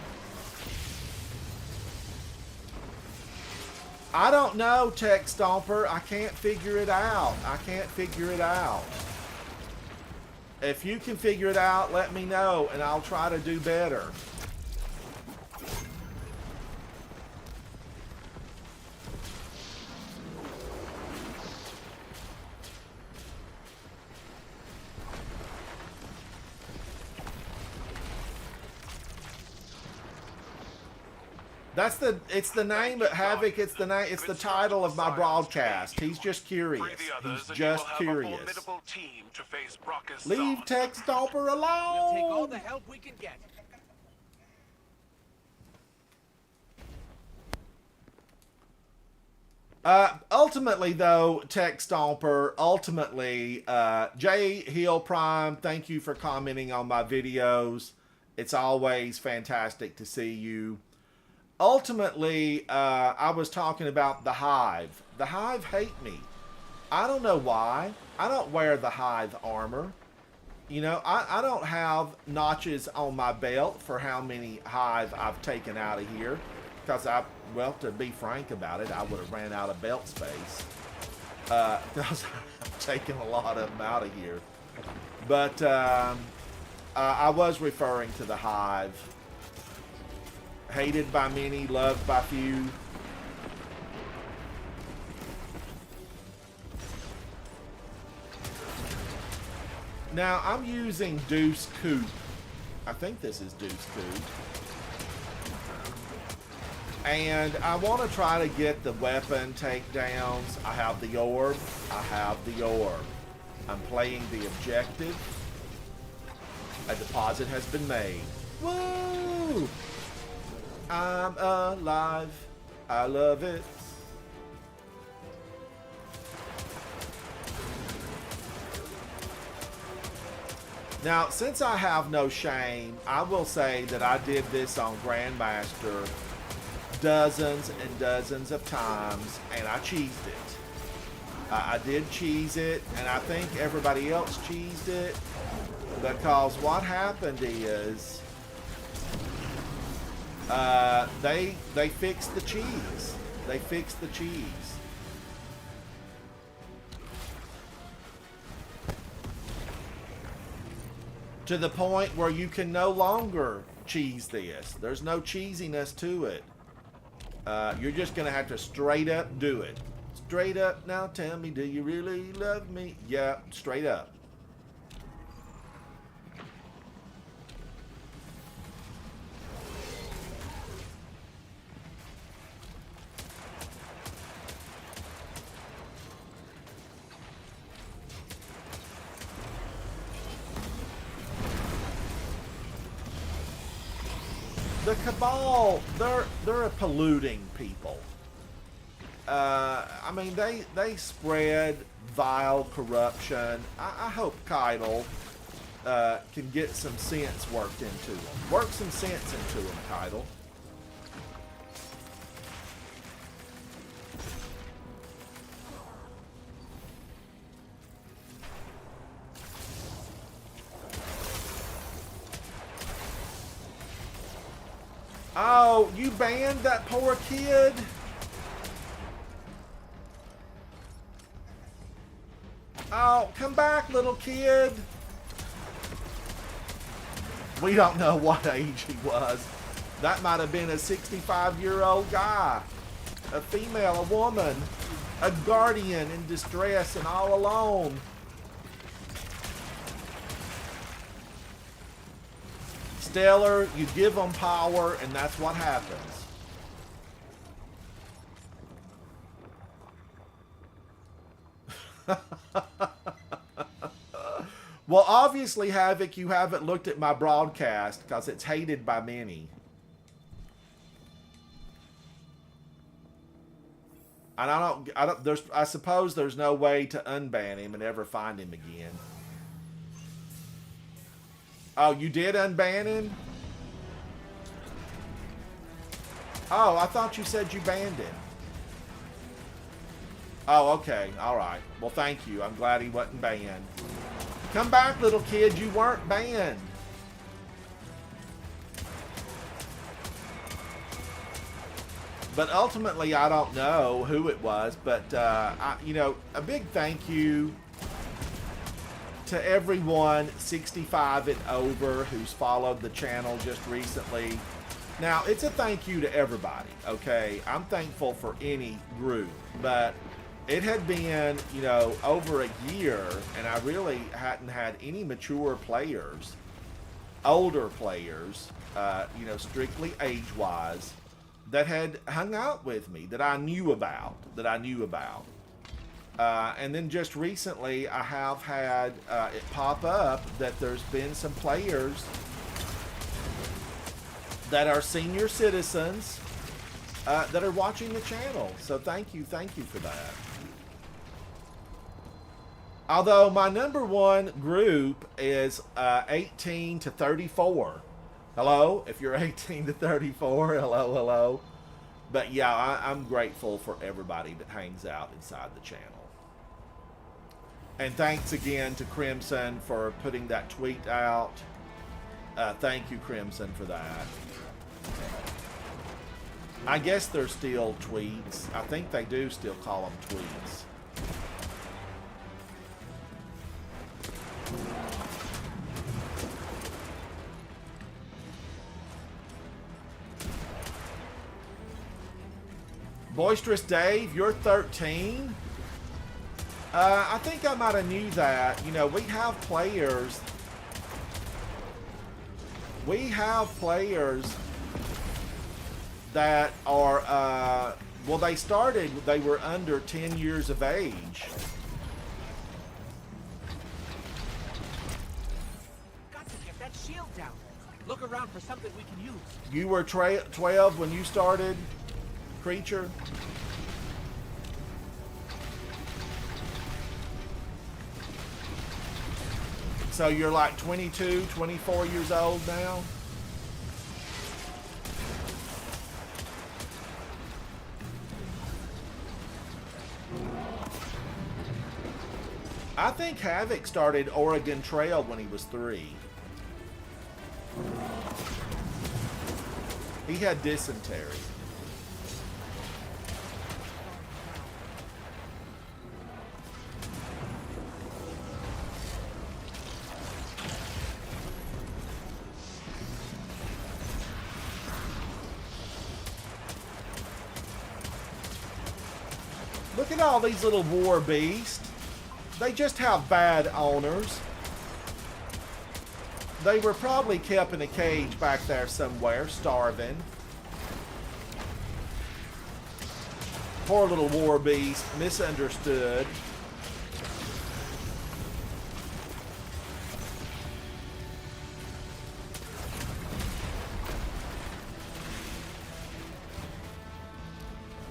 I don't know, Tech Stomper. I can't figure it out. I can't figure it out. If you can figure it out, let me know, and I'll try to do better. It's the name of Havoc, it's the title of my broadcast. He's just curious. He's just curious. Leave Tech Stomper alone! We'll take all the help we can get. Ultimately, though, Tech Stomper, Jay Hill Prime, thank you for commenting on my videos. It's always fantastic to see you. Ultimately, I was talking about the Hive. The Hive hate me. I don't know why. I don't wear the Hive armor. You know, I don't have notches on my belt for how many Hive I've taken out of here. Because well, to be frank about it, I would have ran out of belt space. Because I've taken a lot of them out of here. But I was referring to the Hive. Hated by many, loved by few. Now, I'm using Deuce Coupe. I think this is Deuce Coupe. And I want to try to get the weapon takedowns. I have the orb. I have the orb. I'm playing the objective. A deposit has been made. Woo! I'm alive. I love it. Now, since I have no shame, I will say that I did this on Grandmaster dozens and dozens of times, and I cheesed it. I did cheese it, and I think everybody else cheesed it, because what happened is they fixed the cheese. They fixed the cheese. To the point where you can no longer cheese this. There's no cheesiness to it. You're just going to have to straight up do it. Straight up, now tell me, do you really love me? Yeah, straight up. The Cabal, they're a polluting people. I mean, they spread vile corruption. I hope Keitel can get some sense worked into them. Work some sense into them, Keitel. Oh, you banned that poor kid? Oh, come back, little kid. We don't know what age he was. That might have been a 65-year-old guy. A female, a woman. A guardian in distress and all alone. Stellar, you give them power, and that's what happens. Well, obviously, Havoc, you haven't looked at my broadcast because it's hated by many. And I suppose there's no way to unban him and ever find him again. Oh, you did unban him? Oh, I thought you said you banned him. Oh, okay. All right. Well, thank you. I'm glad he wasn't banned. Come back, little kid. You weren't banned. But ultimately, I don't know who it was. But, you know, a big thank you to everyone 65 and over who's followed the channel just recently. Now, it's a thank you to everybody, okay? I'm thankful for any group, but it had been, you know, over a year, and I really hadn't had any mature players, older players, you know, strictly age-wise, that had hung out with me, that I knew about, and then just recently, I have had it pop up that there's been some players that are senior citizens that are watching the channel. So thank you for that. Although my #1 group is 18 to 34. Hello, if you're 18 to 34, hello. But yeah, I'm grateful for everybody that hangs out inside the channel. And thanks again to Crimson for putting that tweet out. Thank you, Crimson, for that. I guess they're still tweets. I think they do still call them tweets. Boisterous Dave, you're 13? I think I might have knew that. You know, we have players that are, well, they were under 10 years of age. Got to get that shield down. Look around for something we can use. You were 12 when you started, Creature? So you're like 22, 24 years old now? I think Havoc started Oregon Trail when he was 3. He had dysentery. Look at all these little war beasts. They just have bad owners. They were probably kept in a cage back there somewhere, starving. Poor little war beast, misunderstood.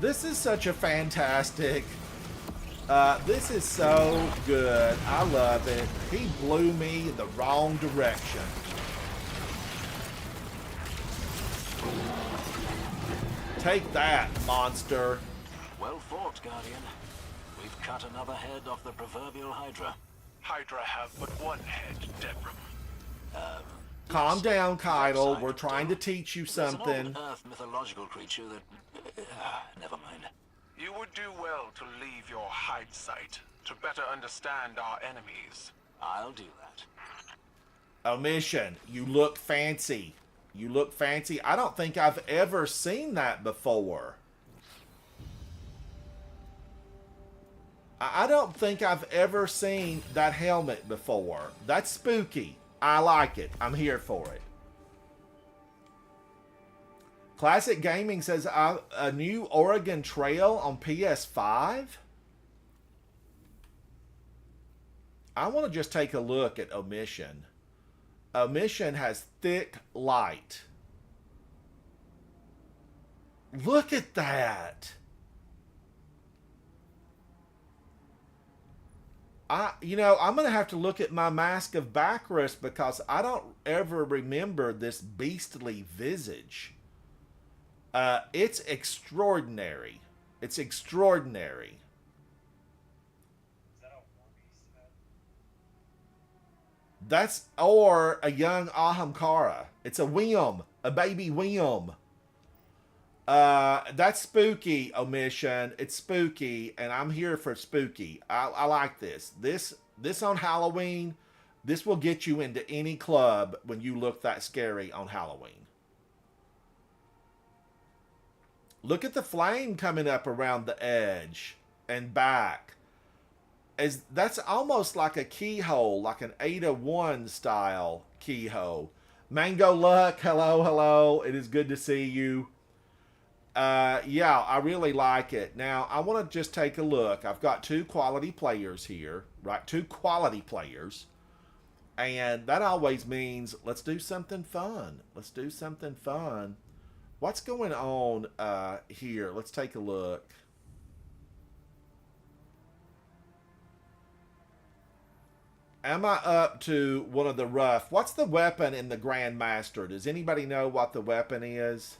This is such a fantastic... this is so good. I love it. He blew me in the wrong direction. Take that, monster. Well fought, Guardian. We've cut another head off the proverbial Hydra. Hydra have but one head, Debram. Calm down, Keitel. We're trying to teach you There's something. an old Earth mythological creature that... never mind. You would do well to leave your hide site to better understand our enemies. I'll do that. Omission. You look fancy. You look fancy. I don't think I've ever seen that before. I don't think I've ever seen that helmet before. That's spooky. I like it. I'm here for it. Classic Gaming says a new Oregon Trail on PS5. I want to just take a look at Omission. Omission has thick light. Look at that. I'm going to have to look at my Mask of Bacchus because I don't ever remember this beastly visage. It's extraordinary. It's extraordinary. Is that a war beast head? That's, or a young Ahamkara. It's a Whim, a baby Whim. That's spooky, Omission. It's spooky, and I'm here for spooky. I like this. This on Halloween, this will get you into any club when you look that scary on Halloween. Look at the flame coming up around the edge and back. That's almost like a keyhole, like an Ada-1 style keyhole. Mango Luck, hello, hello. It is good to see you. Yeah, I really like it. Now, I want to just take a look. I've got 2 quality players here, right? 2 quality players. And that always means let's do something fun. Let's do something fun. What's going on here? Let's take a look. Am I up to one of the rough? What's the weapon in the Grandmaster? Does anybody know what the weapon is?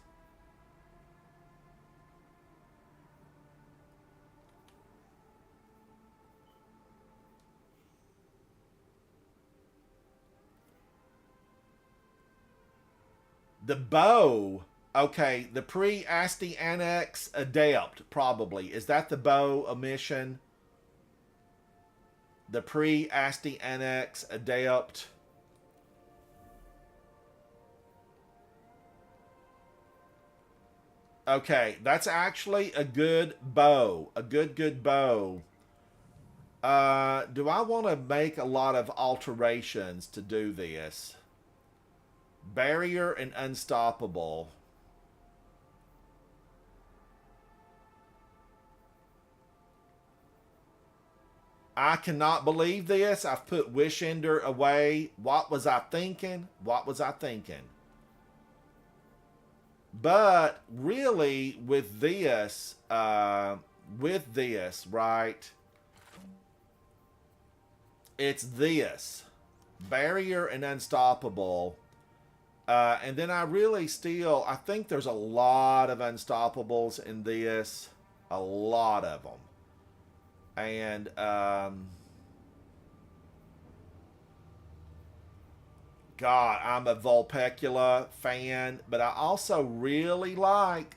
The bow. Okay, the pre-Asti Annex Adept, probably. Is that the bow, Omission? The pre-Asti Annex Adept. Okay, that's actually a good bow. A good bow. Do I want to make a lot of alterations to do this? Barrier and Unstoppable. I cannot believe this. I've put Wishender away. What was I thinking? What was I thinking? But really, with this, right? It's this. Barrier and Unstoppable. And then I really still, I think there's a lot of Unstoppables in this. A lot of them. And, God, I'm a Vulpecula fan, but I also really like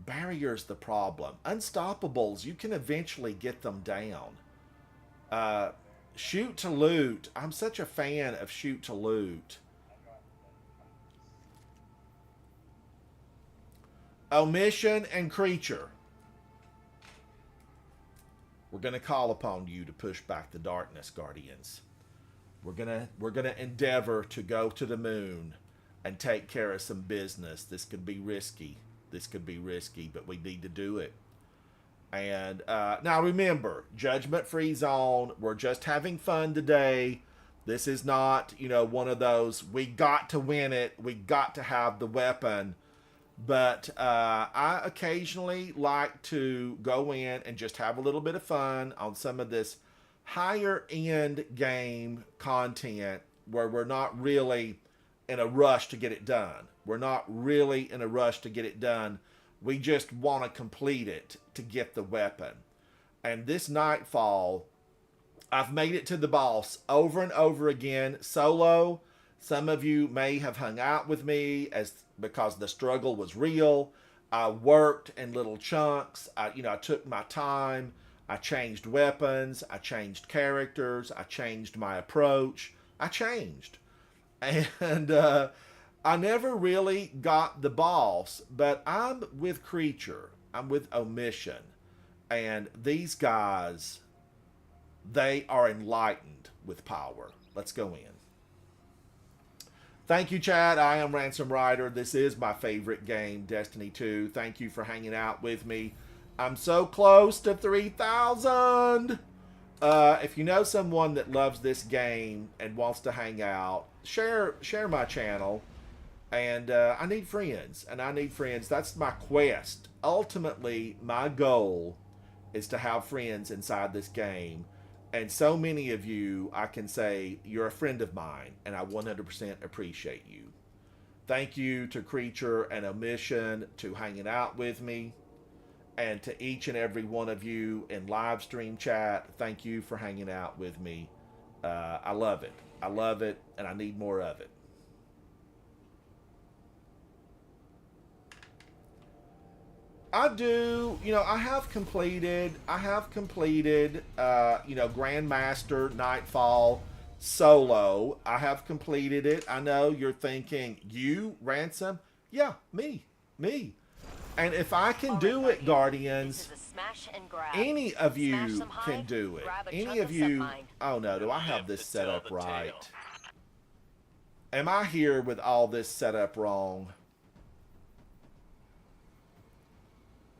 Barrier's the problem. Unstoppables, you can eventually get them down. Shoot to Loot. I'm such a fan of Shoot to Loot. Omission and Creature. We're going to call upon you to push back the darkness, Guardians. We're gonna endeavor to go to the moon and take care of some business. This could be risky. But we need to do it. And now remember, judgment-free zone. We're just having fun today. This is not, one of those, we got to win it. We got to have the weapon. But I occasionally like to go in and just have a little bit of fun on some of this higher end game content where we're not really in a rush to get it done. We just want to complete it to get the weapon. And this Nightfall, I've made it to the boss over and over again solo. Some of you may have hung out with me because the struggle was real. I worked in little chunks. I took my time. I changed weapons. I changed characters. I changed my approach. I changed. And I never really got the boss, but I'm with Creature. I'm with Omission. And these guys, they are enlightened with power. Let's go in. Thank you, chat. I am Ransom Rider. This is my favorite game, Destiny 2. Thank you for hanging out with me. I'm so close to 3,000. If you know someone that loves this game and wants to hang out, share my channel. And I need friends. That's my quest. Ultimately, my goal is to have friends inside this game. And so many of you, I can say, you're a friend of mine, and I 100% appreciate you. Thank you to Creature and Omission to hanging out with me. And to each and every one of you in live stream chat, thank you for hanging out with me. I love it. And I need more of it. I do, I have completed, Grandmaster Nightfall solo. I have completed it. I know you're thinking, you, Ransom? Yeah, me. And if I can do it, Guardians, any of you can do it. Any of you, oh no, do I have this set up right? Am I here with all this set up wrong?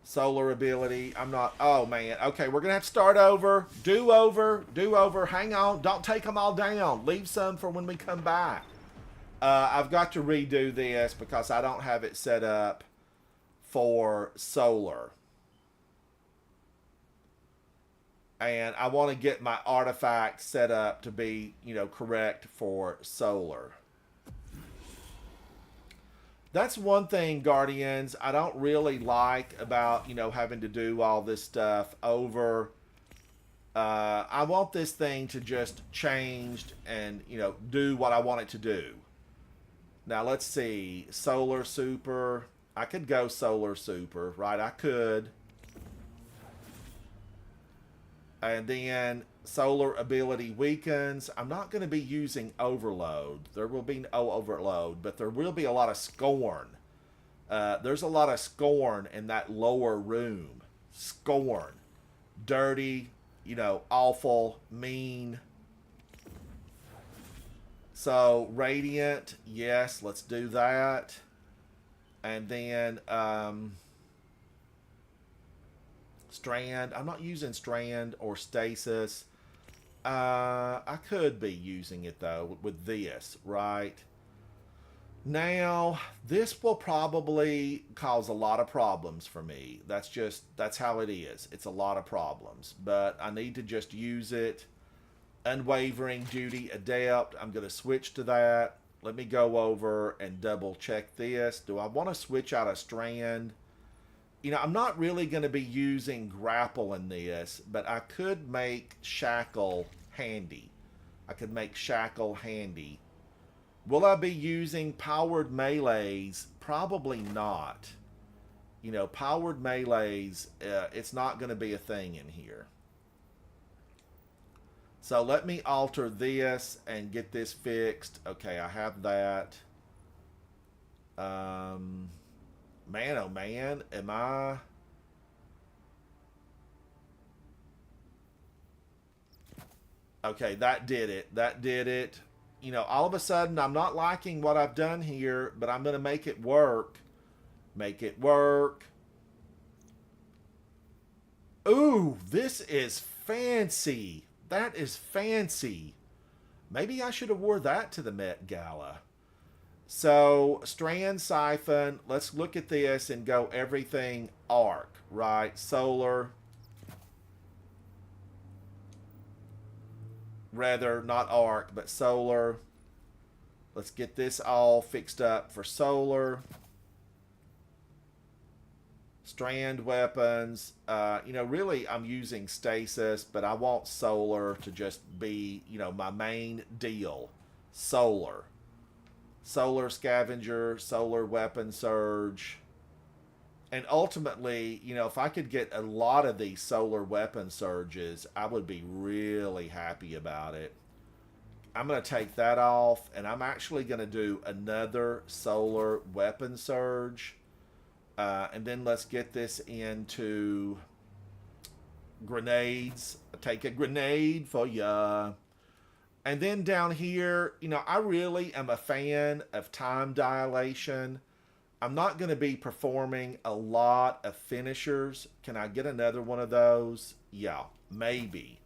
Solar ability. I'm not. Oh, man. Okay, we're going to have to start over. Do over. Hang on. Don't take them all down. Leave some for when we come back. I've got to redo this because I don't have it set up for solar. And I want to get my artifact set up to be, correct for solar. That's one thing, Guardians, I don't really like about, having to do all this stuff over. I want this thing to just change and, do what I want it to do. Now, let's see. Solar Super. I could go Solar Super, right? I could. And then solar ability weakens. I'm not going to be using overload. There will be no overload, but there will be a lot of scorn. There's a lot of scorn in that lower room. Scorn. Dirty, awful, mean. So, radiant, yes, let's do that. And then, strand. I'm not using strand or stasis. I could be using it though with this, right? Now, this will probably cause a lot of problems for me. That's how it is. It's a lot of problems, but I need to just use it. Unwavering Duty Adept. I'm going to switch to that. Let me go over and double check this. Do I want to switch out a strand? I'm not really going to be using grapple in this, but I could make shackle handy. Will I be using powered melees? Probably not. Powered melees, it's not going to be a thing in here. So let me alter this and get this fixed. Okay, I have that. Man, oh man, am I... Okay, that did it. That did it. You know, all of a sudden, I'm not liking what I've done here, but I'm going to make it work. Make it work. Ooh, this is fancy. That is fancy. Maybe I should have wore that to the Met Gala. So, strand siphon. Let's look at this and go everything arc, right? Solar. Rather, not arc, but solar. Let's get this all fixed up for solar. Strand weapons. You know, really, I'm using stasis, but I want solar to just be, you know, my main deal. Solar. Solar scavenger, solar weapon surge. And ultimately, you know, if I could get a lot of these solar weapon surges, I would be really happy about it. I'm going to take that off, and I'm actually going to do another solar weapon surge. And then let's get this into grenades. Take a grenade for ya. And then down here, you know, I really am a fan of time dilation. I'm not going to be performing a lot of finishers. Can I get another one of those? Yeah, maybe.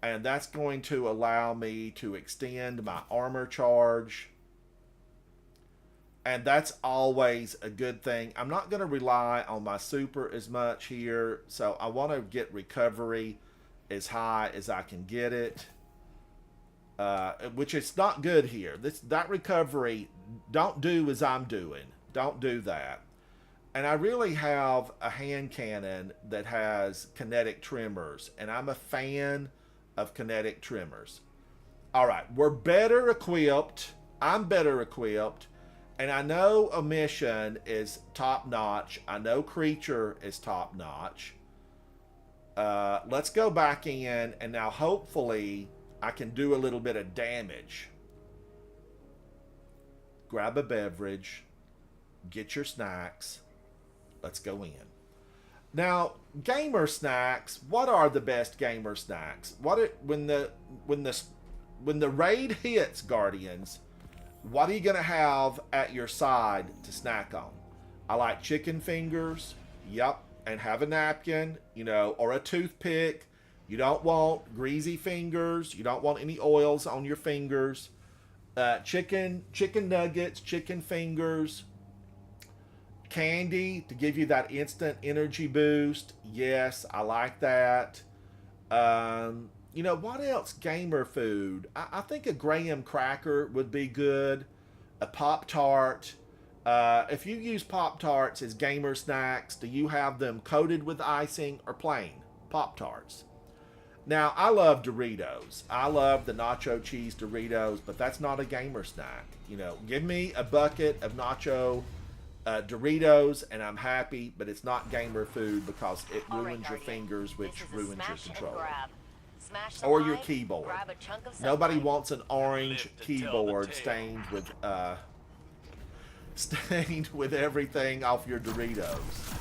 And that's going to allow me to extend my armor charge. And that's always a good thing. I'm not going to rely on my super as much here. So I want to get recovery as high as I can get it. Which is not good here. That recovery, don't do as I'm doing. Don't do that. And I really have a hand cannon that has kinetic tremors. And I'm a fan of kinetic tremors. Alright, we're better equipped. I'm better equipped. And I know Omission is top notch. I know Creature is top notch. Let's go back in. And now hopefully I can do a little bit of damage. Grab a beverage. Get your snacks. Let's go in. Now, gamer snacks. What are the best gamer snacks? When the raid hits, Guardians, what are you gonna have at your side to snack on? I like chicken fingers. Yep, and have a napkin, you know, or a toothpick. You don't want greasy fingers. You don't want any oils on your fingers. Chicken nuggets, chicken fingers. Candy to give you that instant energy boost. Yes, I like that. You know, what else? Gamer food. I think a graham cracker would be good. A Pop-Tart. If you use Pop-Tarts as gamer snacks, do you have them coated with icing or plain Pop-Tarts? Now, I love Doritos. I love the nacho cheese Doritos, but that's not a gamer snack. You know, give me a bucket of nacho Doritos and I'm happy, but it's not gamer food because it ruins your fingers, which ruins your control. Or your keyboard. Nobody wants an orange keyboard stained with everything off your Doritos.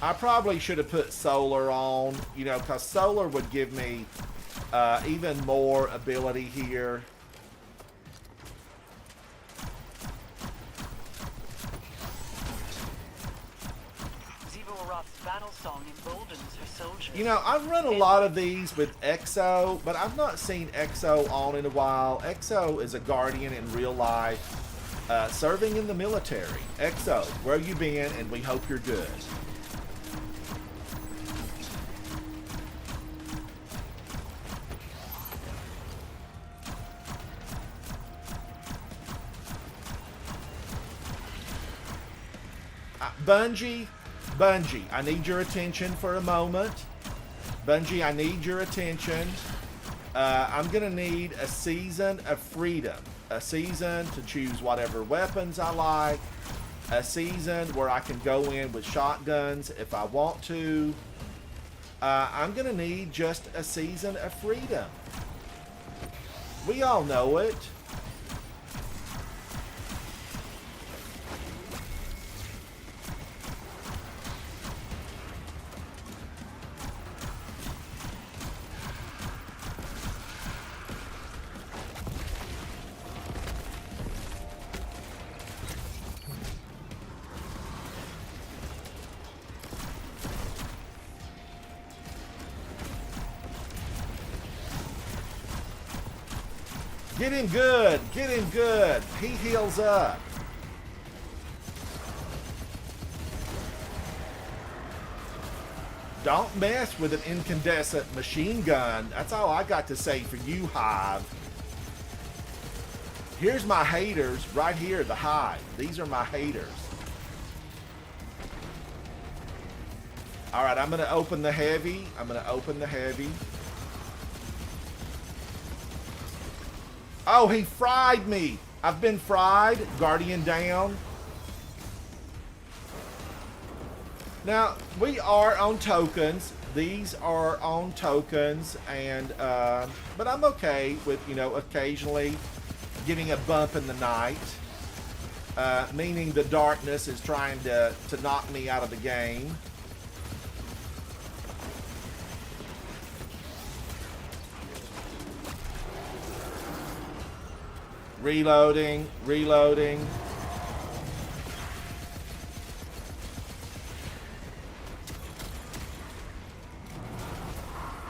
I probably should have put solar on, you know, because solar would give me even more ability here. Battle song emboldens her soldiers. You know, I've run a lot of these with EXO, but I've not seen EXO on in a while. EXO is a guardian in real life, serving in the military. EXO, where you been? And we hope you're good. Bungie, I need your attention for a moment. Bungie, I need your attention. I'm going to need a season of freedom. a season to choose whatever weapons I like, a season where I can go in with shotguns if I want to. I'm going to need just a season of freedom. We all know it. Get him good. Get him good. He heals up. Don't mess with an incandescent machine gun. That's all I got to say for you, Hive. Here's my haters right here, the Hive. These are my haters. All right, I'm going to open the heavy. I'm going to open the heavy. Oh, he fried me. I've been fried. Guardian down. Now, we are on tokens. These are on tokens. And, but I'm okay with, you know, occasionally getting a bump in the night. Meaning the darkness is trying to knock me out of the game. Reloading, reloading.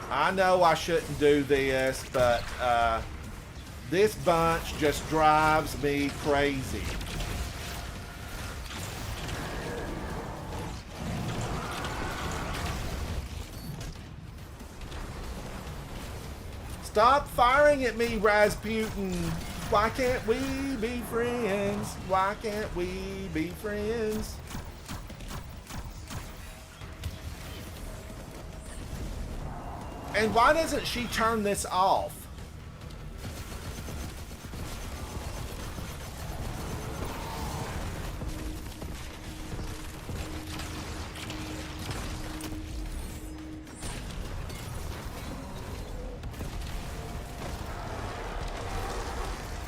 I know I shouldn't do this, but this bunch just drives me crazy. Stop firing at me, Rasputin. Why can't we be friends? Why can't we be friends? And why doesn't she turn this off?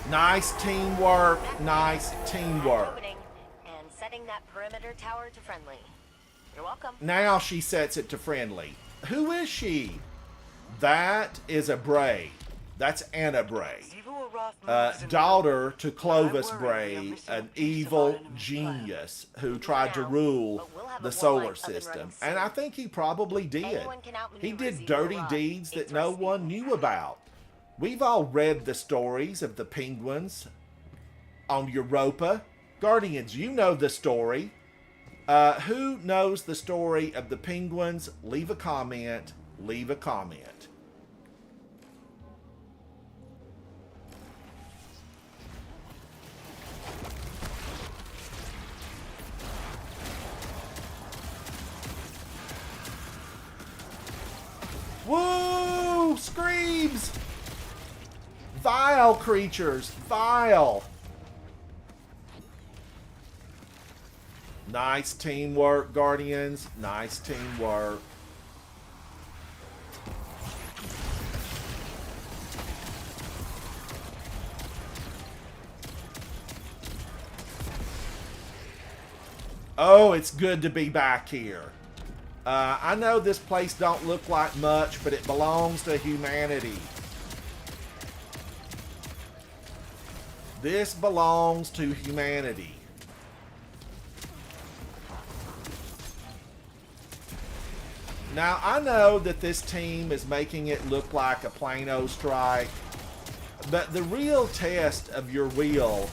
Nice teamwork. Nice teamwork. Opening and setting that perimeter tower to friendly. You're welcome. Now she sets it to friendly. Who is she? That is a Bray. That's Anna Bray. Daughter to Clovis Bray, an evil genius who tried to rule the solar system. And I think he probably did. He did dirty deeds that no one knew about. We've all read the stories of the penguins on Europa. Guardians, you know the story. Who knows the story of the penguins? Leave a comment. Leave a comment. Woo! Screams! Vile creatures. Vile. Nice teamwork, Guardians. Nice teamwork. Oh, it's good to be back here. I know this place don't look like much, but it belongs to humanity. This belongs to humanity. Now, I know that this team is making it look like a plain old strike, but the real test of your wheel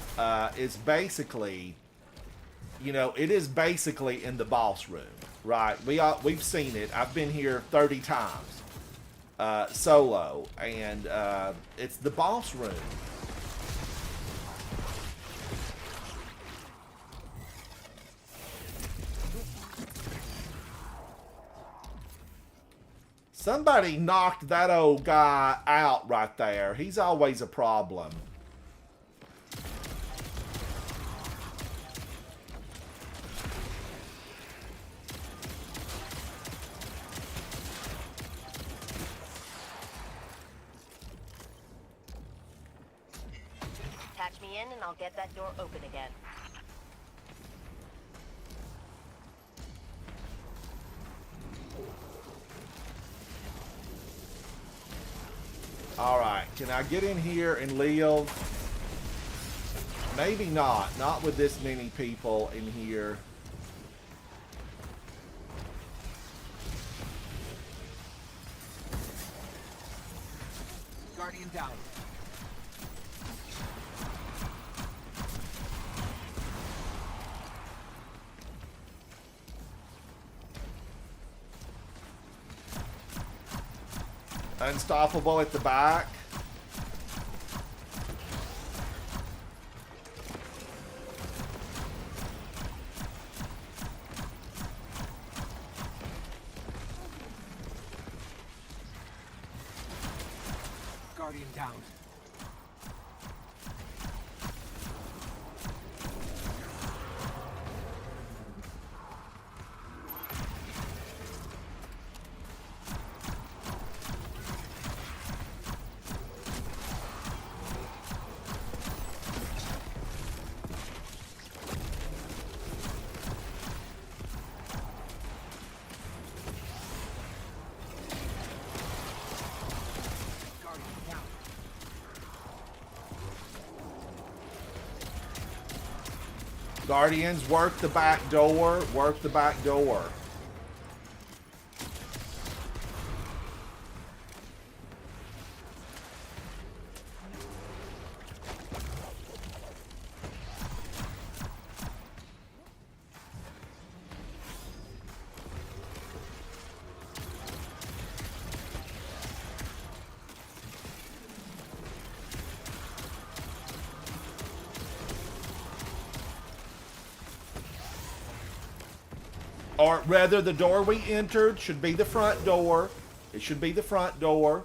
is basically, you know, it is basically in the boss room, right? We've seen it. I've been here 30 times solo, and it's the boss room. Somebody knocked that old guy out right there. He's always a problem. me in and I'll get that door open again. Alright, can I get in here and live? Maybe not. Not with this many people in here. Guardian down. Unstoppable at the back. Guardian down. Guardians, work the back door. Work the back door. Or rather, the door we entered should be the front door. It should be the front door.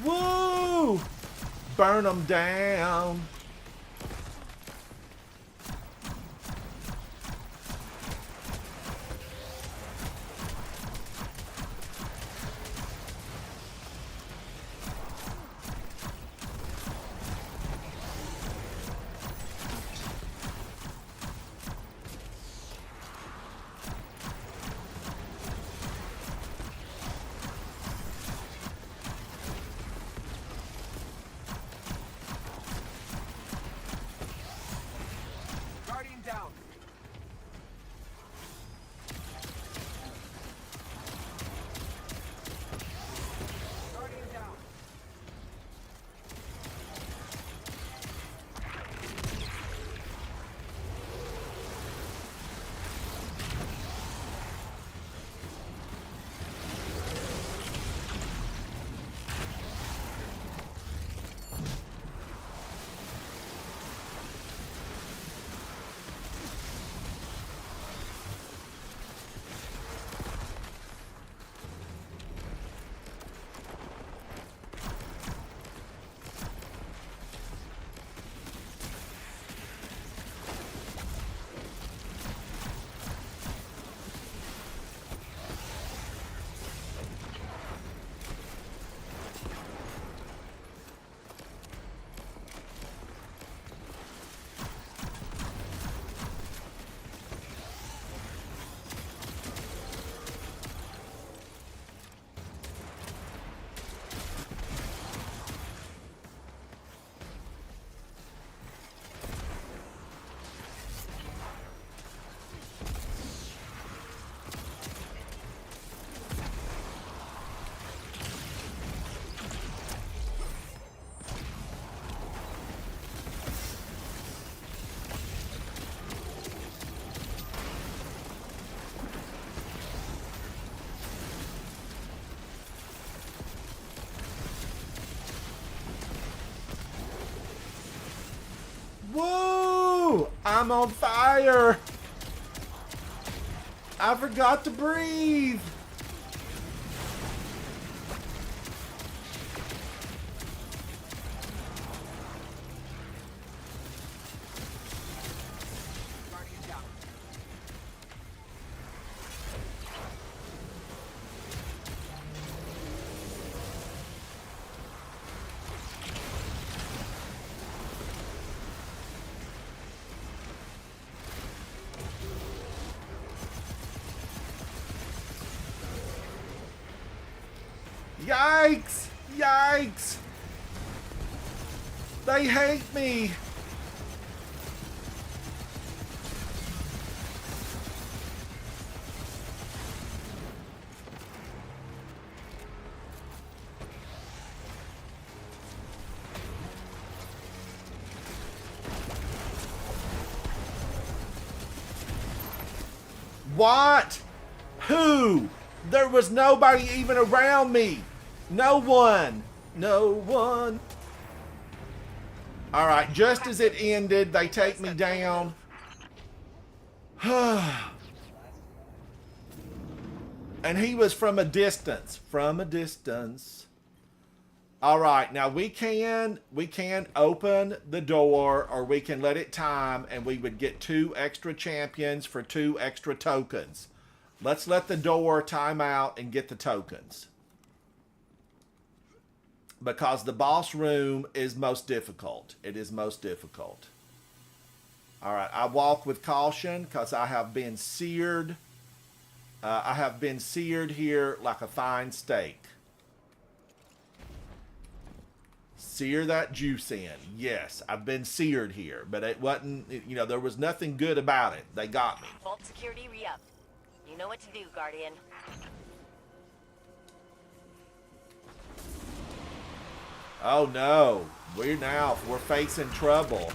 Woo! Burn them down. Guardian down. Guardian down. Woo! I'm on fire! I forgot to breathe. Guardian down. Yikes! Yikes! They hate me! What? Who? There was nobody even around me. No one. No one. All right, just as it ended, they take me down. And he was from a distance. From a distance. All right, now we can open the door, or we can let it time, and we would get 2 extra champions for 2 extra tokens. Let's let the door time out and get the tokens. Because the boss room is most difficult. It is most difficult. All right, I walk with caution because I have been seared. I have been seared here like a fine steak. Sear that juice in. Yes, I've been seared here, but it wasn't, you know, there was nothing good about it. They got me. Vault security re-up. You know what to do, Guardian. Oh no, we're facing trouble.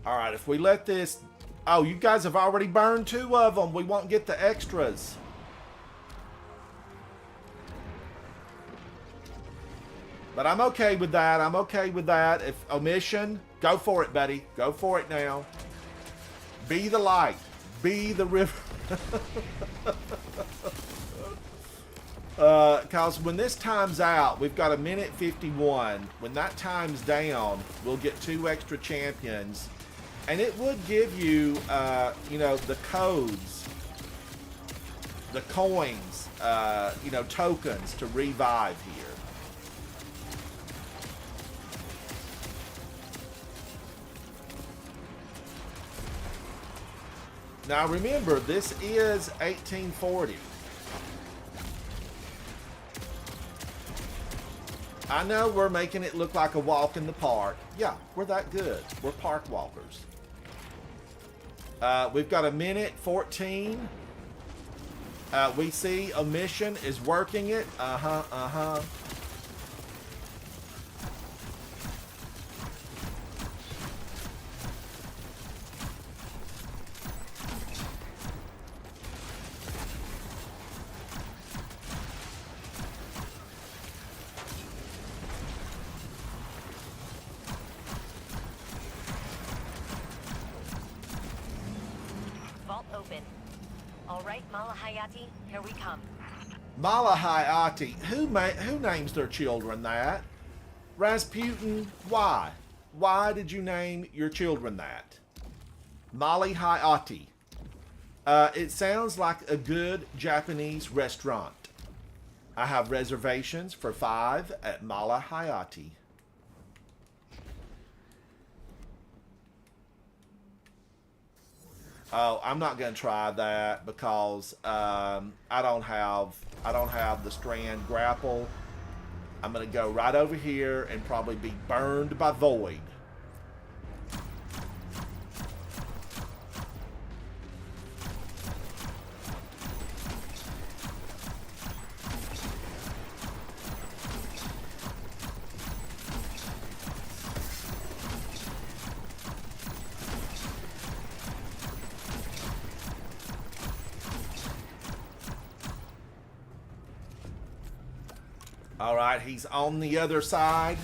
All right, if we let this... Oh, you guys have already burned 2 of them. We won't get the extras. But I'm okay with that. I'm okay with that. If omission, go for it, buddy. Go for it now. Be the light. Be the river. Because when this time's out, we've got 1:51. When that time's down, we'll get 2 extra champions. And it would give you, you know, the codes, the coins, you know, tokens to revive here. Now remember, this is 1840. I know we're making it look like a walk in the park. Yeah, we're that good. We're park walkers. We've got 1:14. We see omission is working it. Uh-huh. Vault open. All right, Malahayati, here we come. Malahayati. Who names their children that? Rasputin, why? Why did you name your children that? Malahayati. It sounds like a good Japanese restaurant. I have reservations for 5 at Malahayati. Oh, I'm not gonna try that because I don't have the strand grapple. I'm gonna go right over here and probably be burned by void. All right, he's on the other side.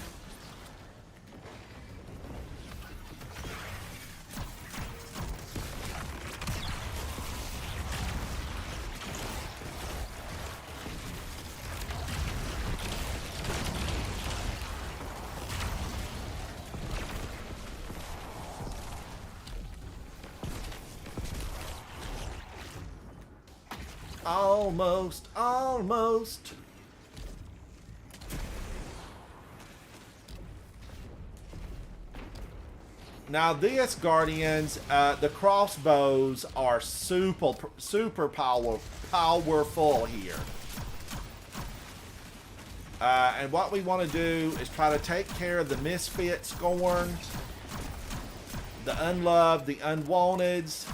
Almost, almost. Now this, Guardians, the crossbows are super powerful here. And what we want to do is try to take care of the misfit Scorn, the unloved, the unwanteds.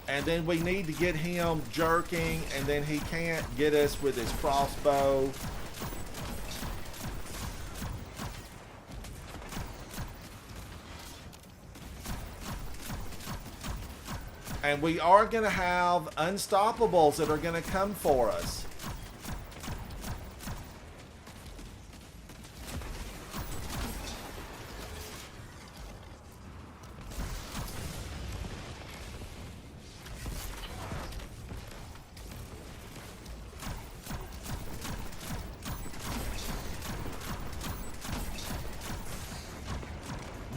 And then we need to get him jerking, and then he can't get us with his crossbow. And we are going to have unstoppables that are going to come for us.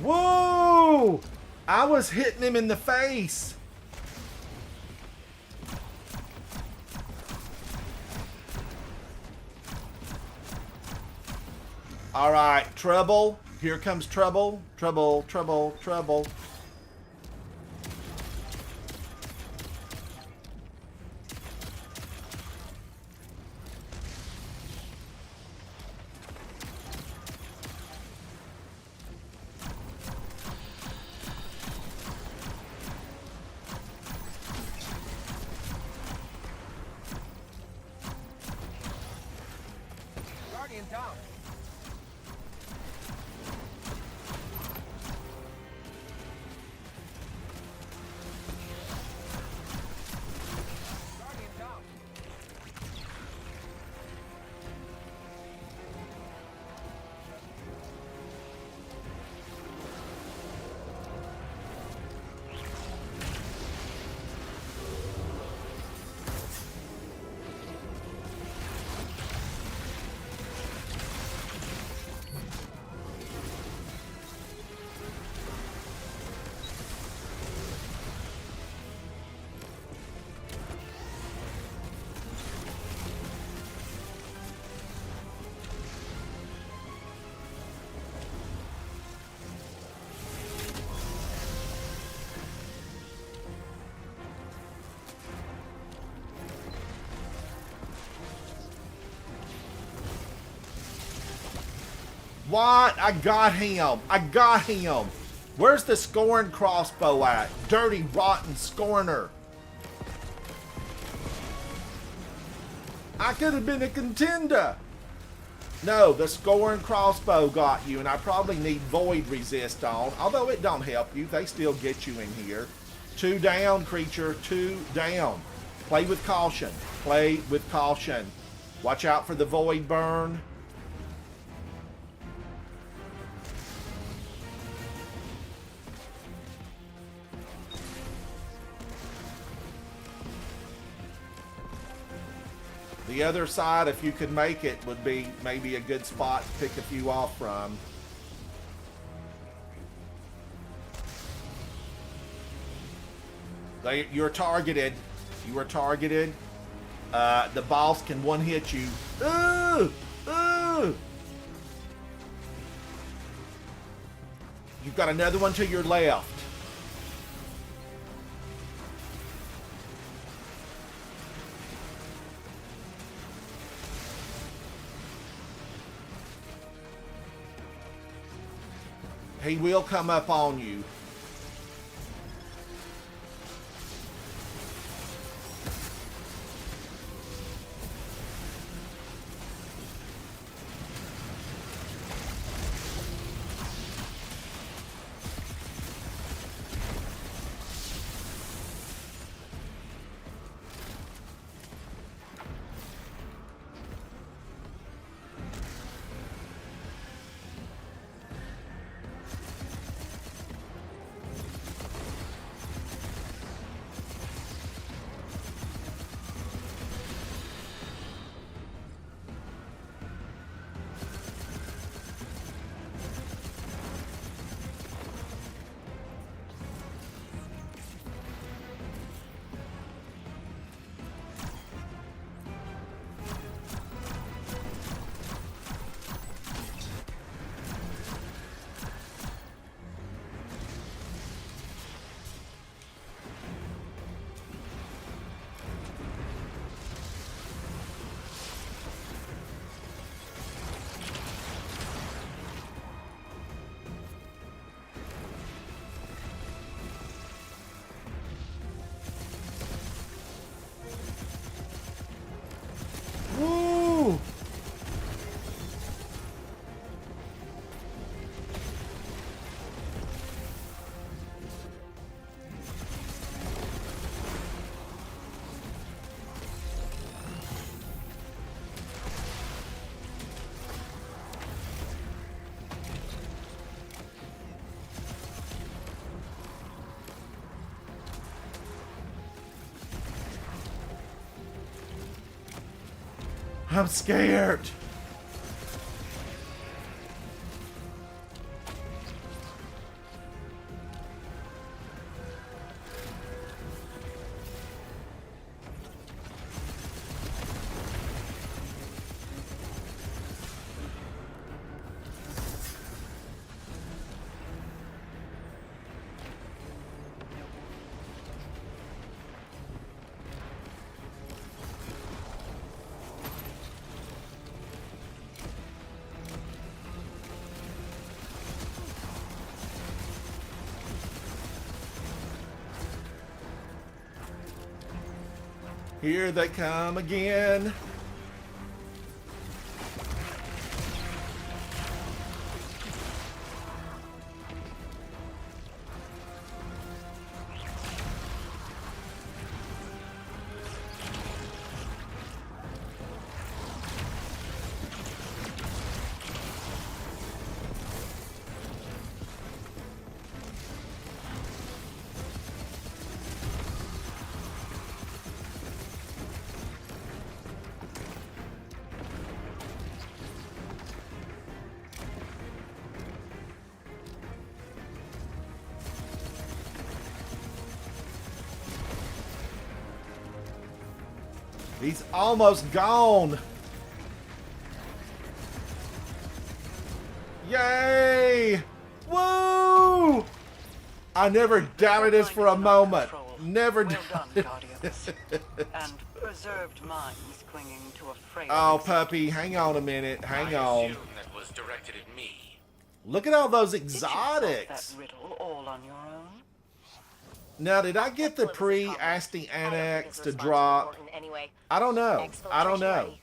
Whoa! I was hitting him in the face. All right, trouble. Here comes trouble. Trouble, trouble, trouble. Guardian down. Guardian down. What? I got him. I got him. Where's the Scorn crossbow at? Dirty, rotten Scorner. I could have been a contender. No, the Scorn crossbow got you, and I probably need Void Resist on. Although it don't help you. They still get you in here. 2 down, creature. 2 down. Play with caution. Play with caution. Watch out for the Void Burn. The other side, if you could make it, would be maybe a good spot to pick a few off from. You're targeted. You are targeted. The boss can one-hit you. Ooh! Ooh! You've got another one to your left. He will come up on you. I'm scared. Here they come again. He's almost gone. Yay! Woo! I never doubted this for a moment. Never Well doubted. done, Guardians. And preserved minds clinging to a frail... Oh, puppy, hang on a minute. Hang on. that was directed at me. Look at all those Did you solve exotics. that riddle all on your own? Now, did I get the pre-Asti Annex to drop? Anyway. I don't know. I don't know.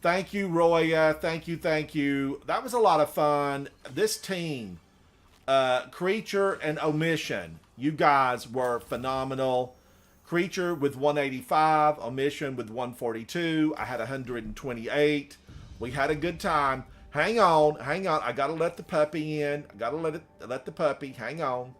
Thank you, Roya. Thank you, thank you. That was a lot of fun. This team, Creature and Omission, you guys were phenomenal. Creature with 185, Omission with 142. I had 128. We had a good time. Hang on, hang on. I gotta let the puppy in. I gotta let the puppy. Hang on.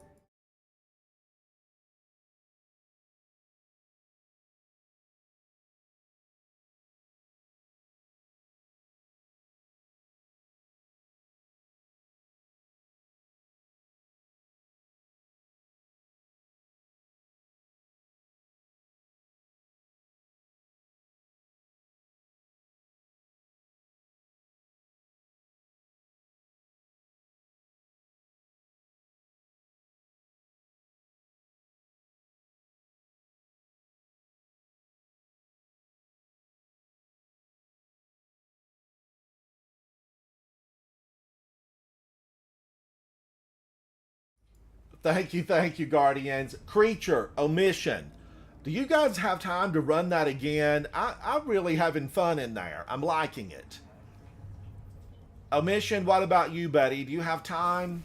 Thank you, Guardians. Creature, Omission. Do you guys have time to run that again? I'm really having fun in there. I'm liking it. Omission, what about you, buddy? Do you have time?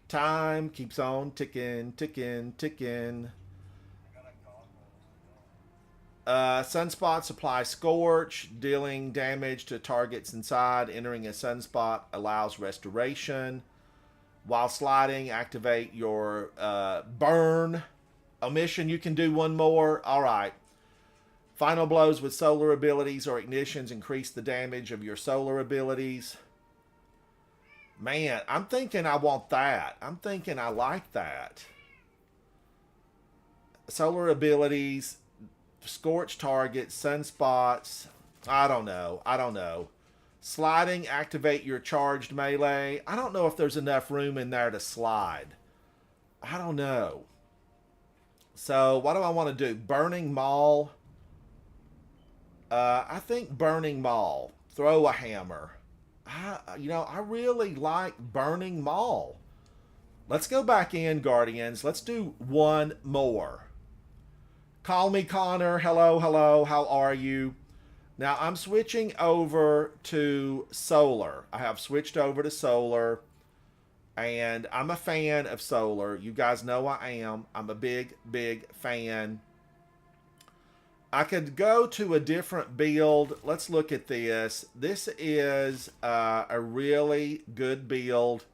Time keeps on ticking, ticking, ticking. Sunspot supply Scorch, dealing damage to targets inside. Entering a sunspot allows restoration. While sliding, activate your burn. Omission, you can do one more. All right. Final blows with solar abilities or ignitions increase the damage of your solar abilities. Man, I'm thinking I want that. I'm thinking I like that. Solar abilities, scorch targets, sunspots. I don't know. I don't know. Sliding, activate your charged melee. I don't know if there's enough room in there to slide. I don't know. So, what do I want to do? Burning Maul. I think Burning Maul. Throw a hammer. I really like Burning Maul. Let's go back in, Guardians. Let's do one more. Call me Connor. Hello, hello. How are you? Now, I'm switching over to Solar. I have switched over to Solar, and I'm a fan of Solar. You guys know I am. I'm a big, big fan. I could go to a different build. Let's look at this. This is a really good build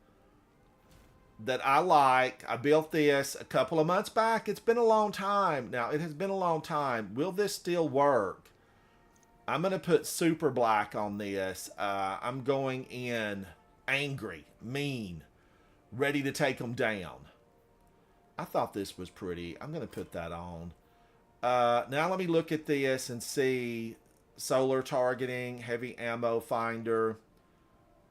that I like. I built this a couple of months back. It's been a long time. Now, it has been a long time. Will this still work? I'm going to put super black on this. I'm going in angry, mean, ready to take them down. I thought this was pretty. I'm going to put that on. Now let me look at this and see solar targeting, heavy ammo finder,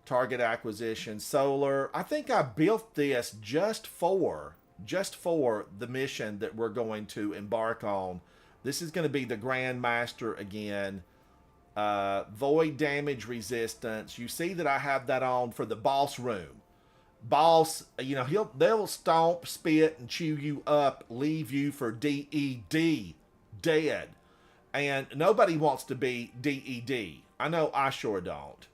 target acquisition, solar. I think I built this just for the mission that we're going to embark on. This is going to be the Grandmaster again. Void damage resistance. You see that I have that on for the boss room. Boss, you know, they'll stomp, spit, and chew you up, leave you for DED, dead. And nobody wants to be DED. I know I sure don't.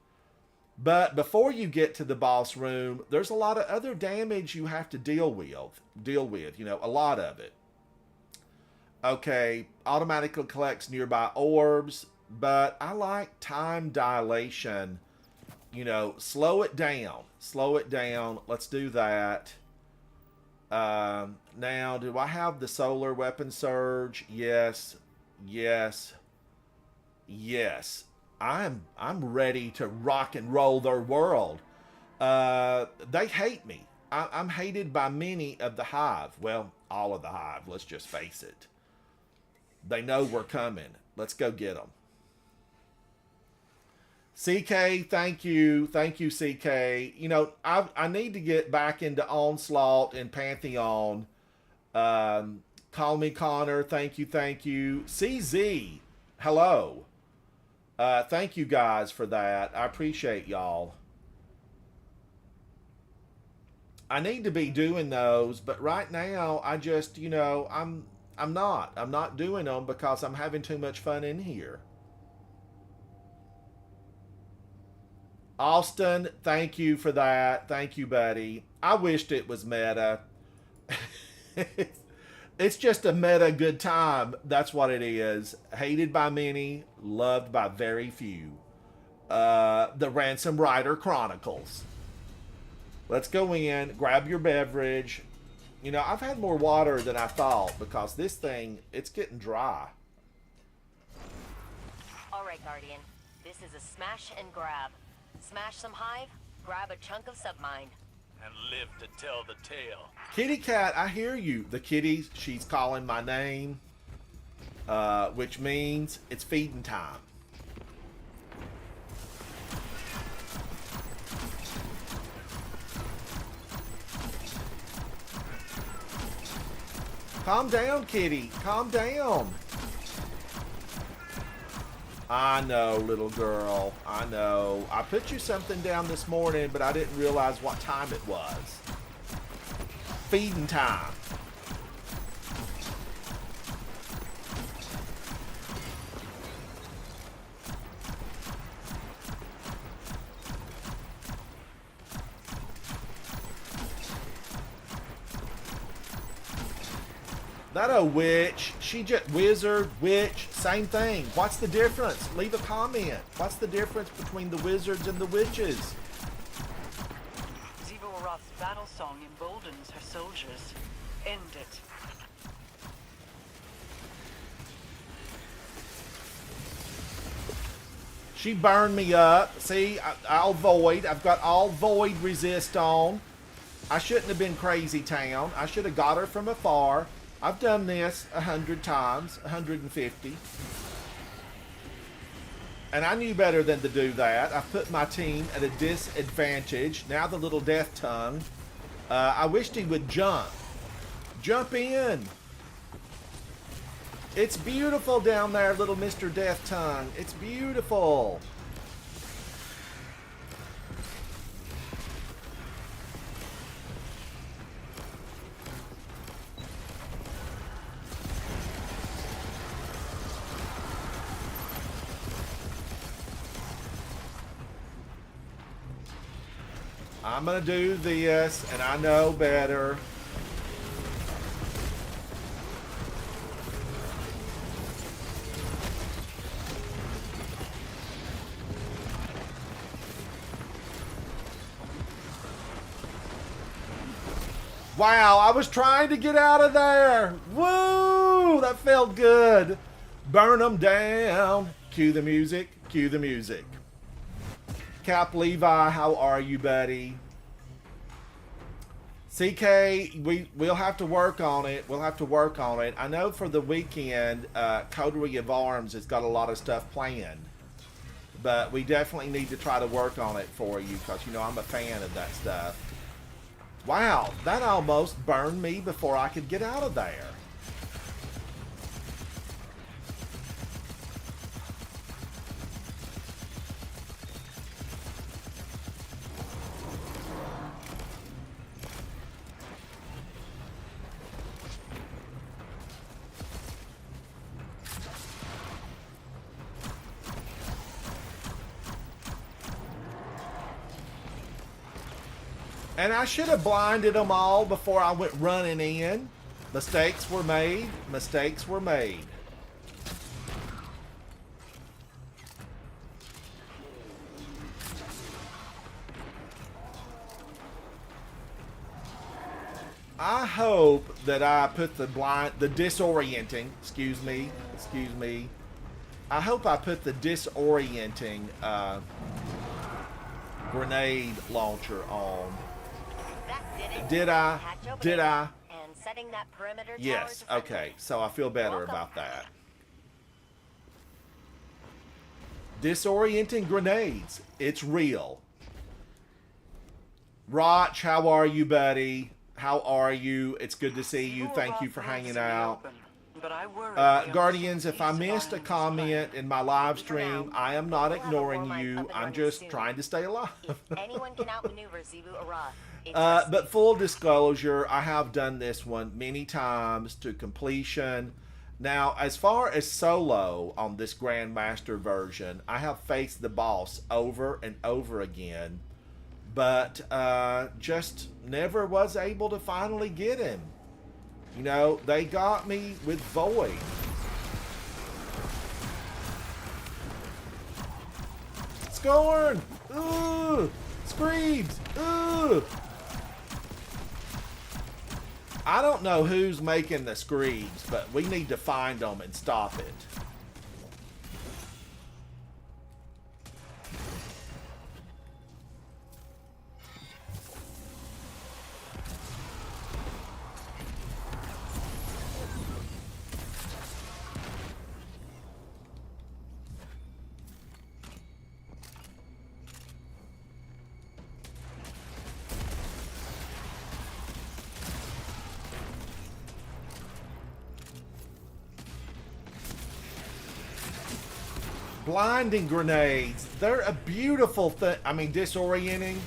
But before you get to the boss room, there's a lot of other damage you have to deal with, you know, a lot of it. Okay, automatically collects nearby orbs, but I like time dilation. You know, slow it down. Slow it down. Let's do that. Now, do I have the solar weapon surge? Yes. Yes. Yes. I'm ready to rock and roll their world. They hate me. I'm hated by many of the Hive. Well, all of the Hive. Let's just face it. They know we're coming. Let's go get them. CK, thank you. Thank you, CK. You know, I need to get back into Onslaught and Pantheon. Call me Connor. Thank you, thank you. CZ, hello. Thank you guys for that. I appreciate y'all. I need to be doing those, but right now I just, you know, I'm not doing them because I'm having too much fun in here. Austin, thank you for that. Thank you, buddy. I wished it was meta. It's just a meta good time. That's what it is. Hated by many, loved by very few. The Ransom Rider Chronicles. Let's go in, grab your beverage. You know, I've had more water than I thought because this thing, it's getting dry. All right, Guardian. This is a smash and grab. Smash some Hive, grab a chunk of submine. And live to tell the tale. Kitty Cat, I hear you. The kitty, she's calling my name, which means it's feeding time. Calm down, kitty. Calm down. I know, little girl. I know. I put you something down this morning, but I didn't realize what time it was. Feeding time. That a witch. She just wizard, witch, same thing. What's the difference? Leave a comment. What's the difference between the wizards and the witches? Zivoroth's battle song emboldens her soldiers. End it. She burned me up. See, I'll void. I've got all void resist on. I shouldn't have been crazy town. I should have got her from afar. I've done this 100 times, 150. And I knew better than to do that. I've put my team at a disadvantage. Now the little death tongue. I wished he would jump. Jump in. It's beautiful down there, little Mr. Death Tongue. It's beautiful. I'm going to do this, and I know better. Wow, I was trying to get out of there. Woo, that felt good. Burn them down. Cue the music. Cue the music. Cap Levi, how are you, buddy? CK, we'll have to work on it. We'll have to work on it. I know for the weekend, Coterie of Arms has got a lot of stuff planned. But we definitely need to try to work on it for you because, you know, I'm a fan of that stuff. Wow, that almost burned me before I could get out of there. And I should have blinded them all before I went running in. Mistakes were made. Mistakes were made. I hope that I put the disorienting, excuse me. I hope I put the disorienting grenade launcher on. Did I? And setting that perimeter Yes, tower okay. So I feel better about that. Disorienting grenades. It's real. Roch, how are you, buddy? How are you? It's good to see you. Thank you for hanging out. Guardians, if I missed a comment in my live stream, I am not ignoring you. I'm just trying to stay alive. If anyone can outmaneuver Zebu Arath, but full disclosure, I have done this one many times to completion. Now, as far as solo on this Grandmaster version, I have faced the boss over and over again, but just never was able to finally get him. You know, they got me with Void. Scorn! Ooh! Screams! Ooh! I don't know who's making the screams, but we need to find them and stop it. Blinding grenades. They're a beautiful thing. I mean, disorienting.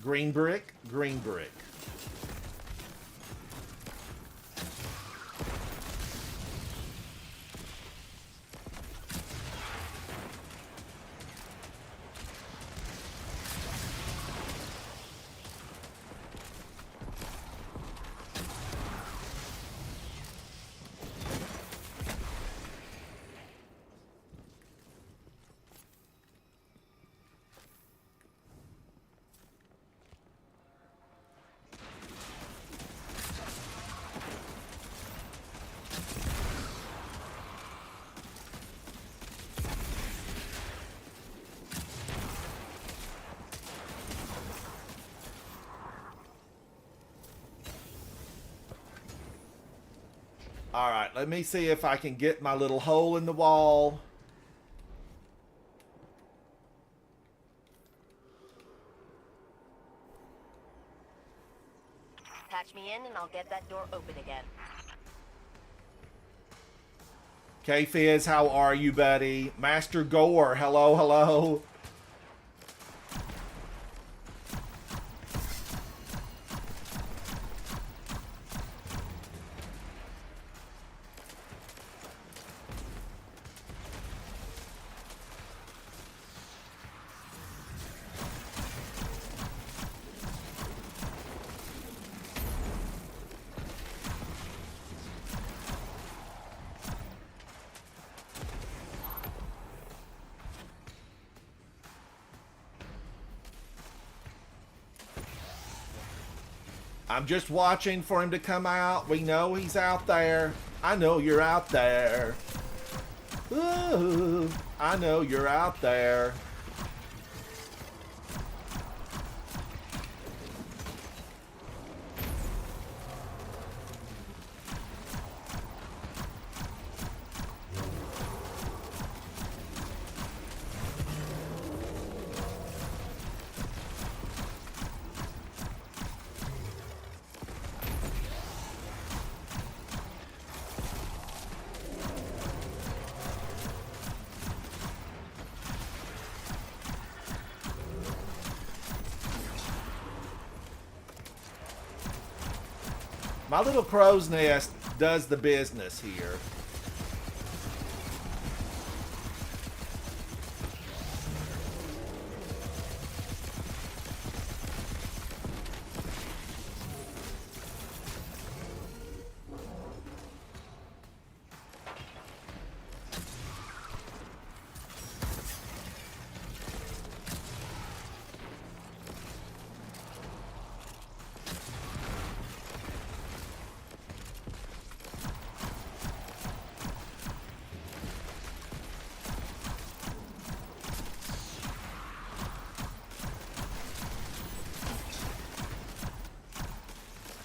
Green brick. Alright, let me see if I can get my little hole in the wall. Patch me in and I'll get that door open again. K-Fizz, how are you, buddy? Master Gore, hello. I'm just watching for him to come out. We know he's out there. I know you're out there. Ooh, I know you're out there. My little crow's nest does the business here.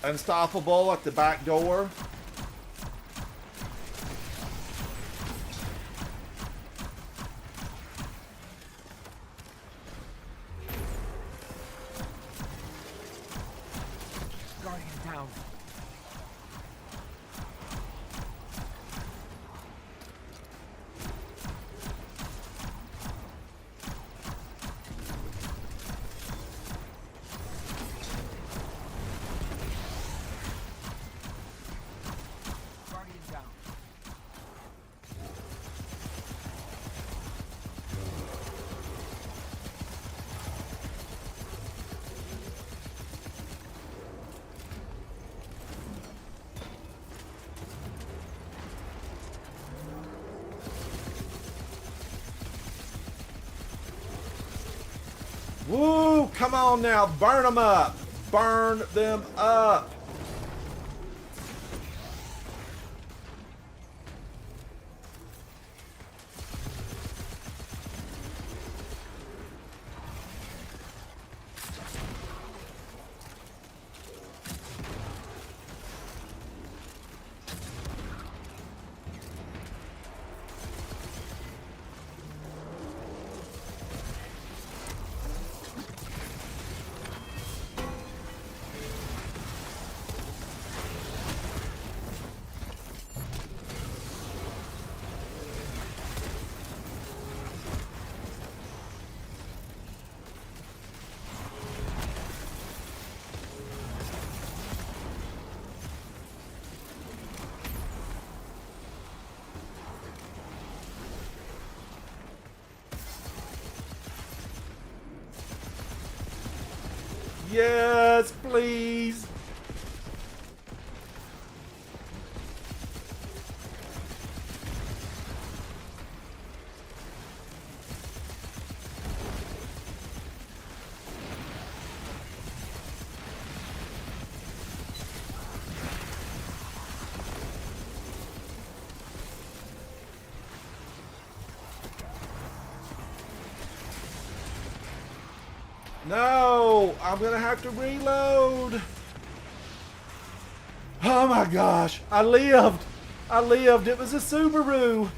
Unstoppable at the back door. Guardian down. Guardian down. Woo! Come on now, burn them up. Burn them up. Yes, please. No, I'm gonna have to reload. Oh my gosh, I lived. I lived. It was a Subaru.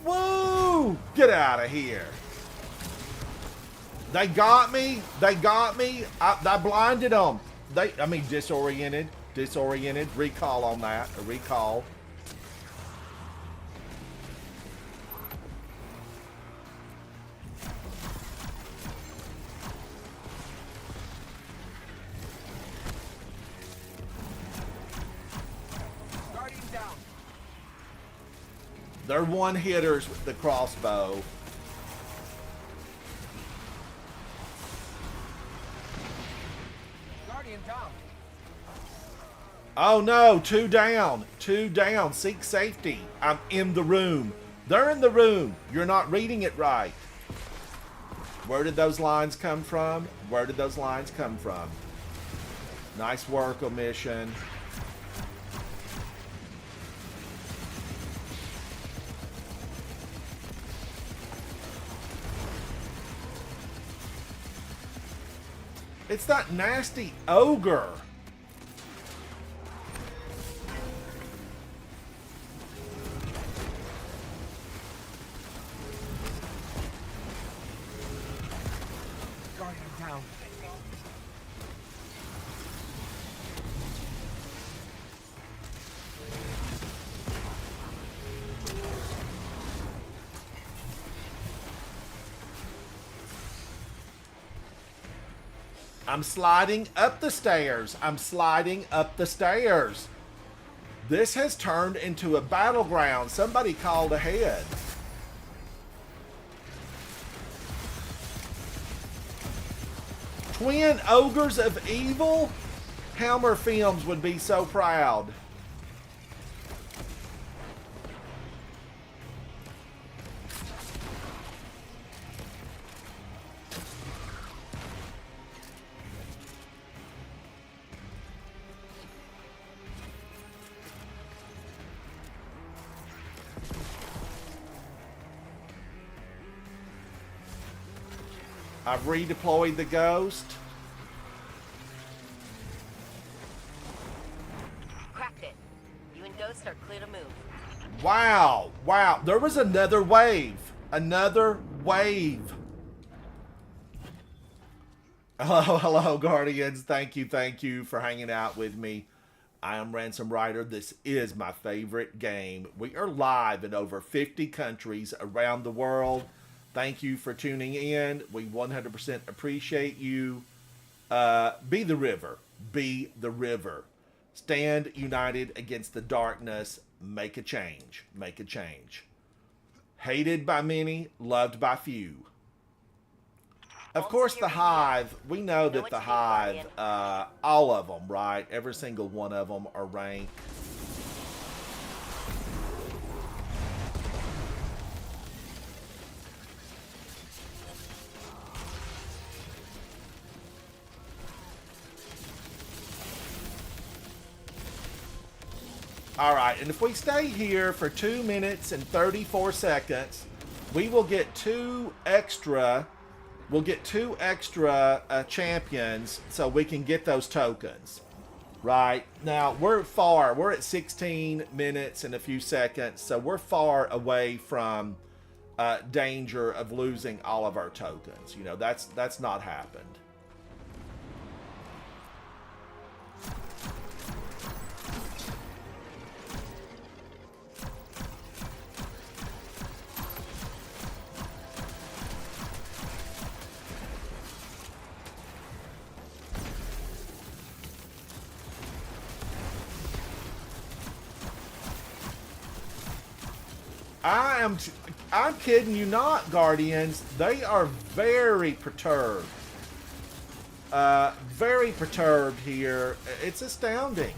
Woo! Get out of here. They got me. They got me. I blinded them. Disoriented. Disoriented. Recall on that. A recall. They're one hitters with the crossbow. Guardian down. Oh no, 2 down. 2 down. Seek safety. I'm in the room. They're in the room. You're not reading it right. Where did those lines come from? Where did those lines come from? Nice work, Omission. It's that nasty ogre. Guardian down. I'm sliding up the stairs. I'm sliding up the stairs. This has turned into a battleground. Somebody called ahead. Twin ogres of evil? Hammer Films would be so proud. I've redeployed the ghost. Cracked it. You and Ghost are clear to move. Wow. Wow. There was another wave. Another wave. Hello, Guardians. Thank you for hanging out with me. I am Ransom Rider. This is my favorite game. We are live in over 50 countries around the world. Thank you for tuning in. We 100% appreciate you. Be the river. Be the river. Stand united against the darkness. Make a change. Make a change. Hated by many, loved by few. Of course, the Hive, we know that the Hive, all of them, right? Every single one of them are ranked. All right, and if we stay here for 2 minutes and 34 seconds, we will get two extra champions so we can get those tokens. Right now, we're at 16 minutes and a few seconds, so we're far away from danger of losing all of our tokens. You know, that's not happened. I'm kidding you not, Guardians. They are very perturbed. Very perturbed here. It's astounding.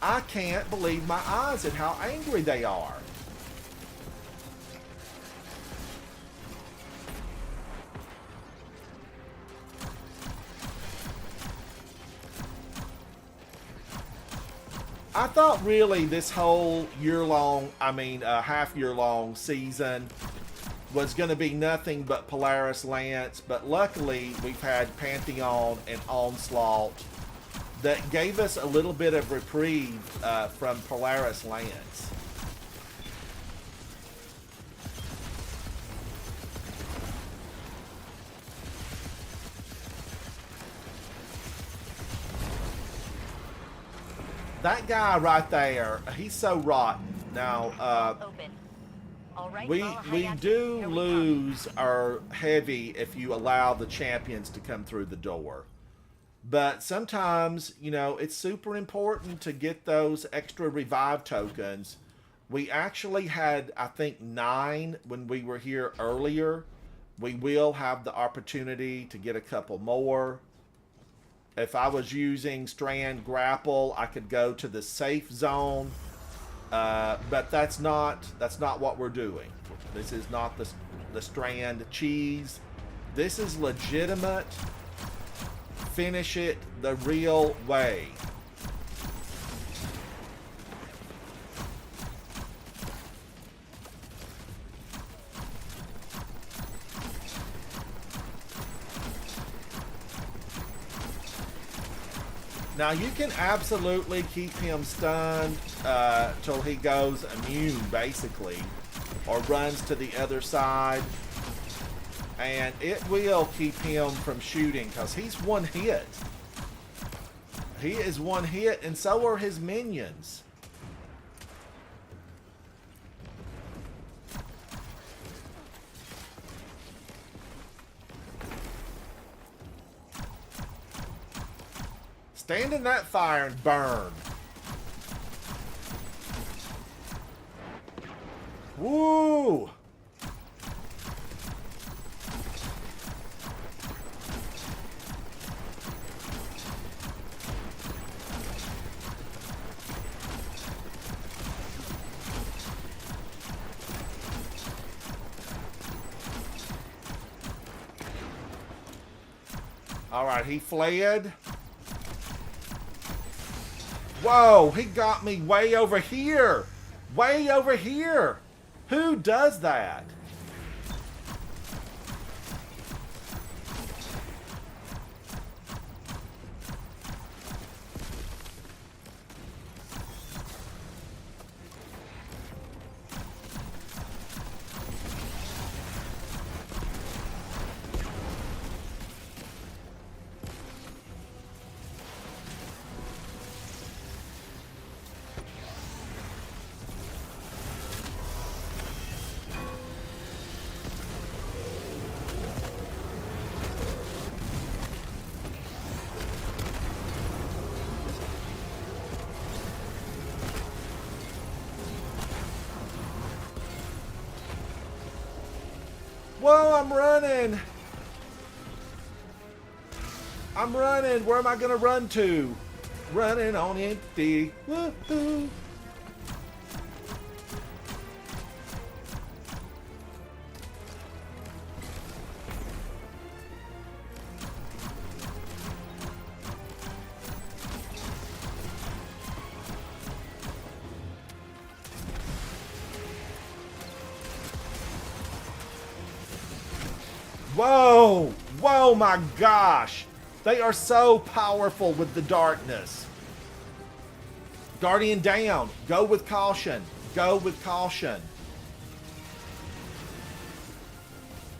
I can't believe my eyes at how angry they are. I thought really this whole half-year-long season was going to be nothing but Polaris Lance, but luckily we've had Pantheon and Onslaught that gave us a little bit of reprieve from Polaris Lance. That guy right there, he's so rotten. Now, Open. All right, we well, we hang on. do Here we lose our heavy if you allow the champions to come through the door. But sometimes, you know, it's super important to get those extra revive tokens We actually had, I think, 9 when we were here earlier. We will have the opportunity to get a couple more. If I was using Strand Grapple, I could go to the safe zone. But that's not what we're doing. This is not the Strand cheese. This is legitimate. Finish it the real way. Now you can absolutely keep him stunned till he goes immune, basically, or runs to the other side. And it will keep him from shooting because he's one hit. He is one hit, and so are his minions. Stand in that fire and burn. Woo! All right, he fled. Whoa, he got me way over here. Way over here. Who does that? Whoa, I'm running. I'm running. Where am I going to run to? Running on empty. Woohoo. Whoa! Whoa, my gosh! They are so powerful with the darkness. Guardian down. Go with caution. Go with caution.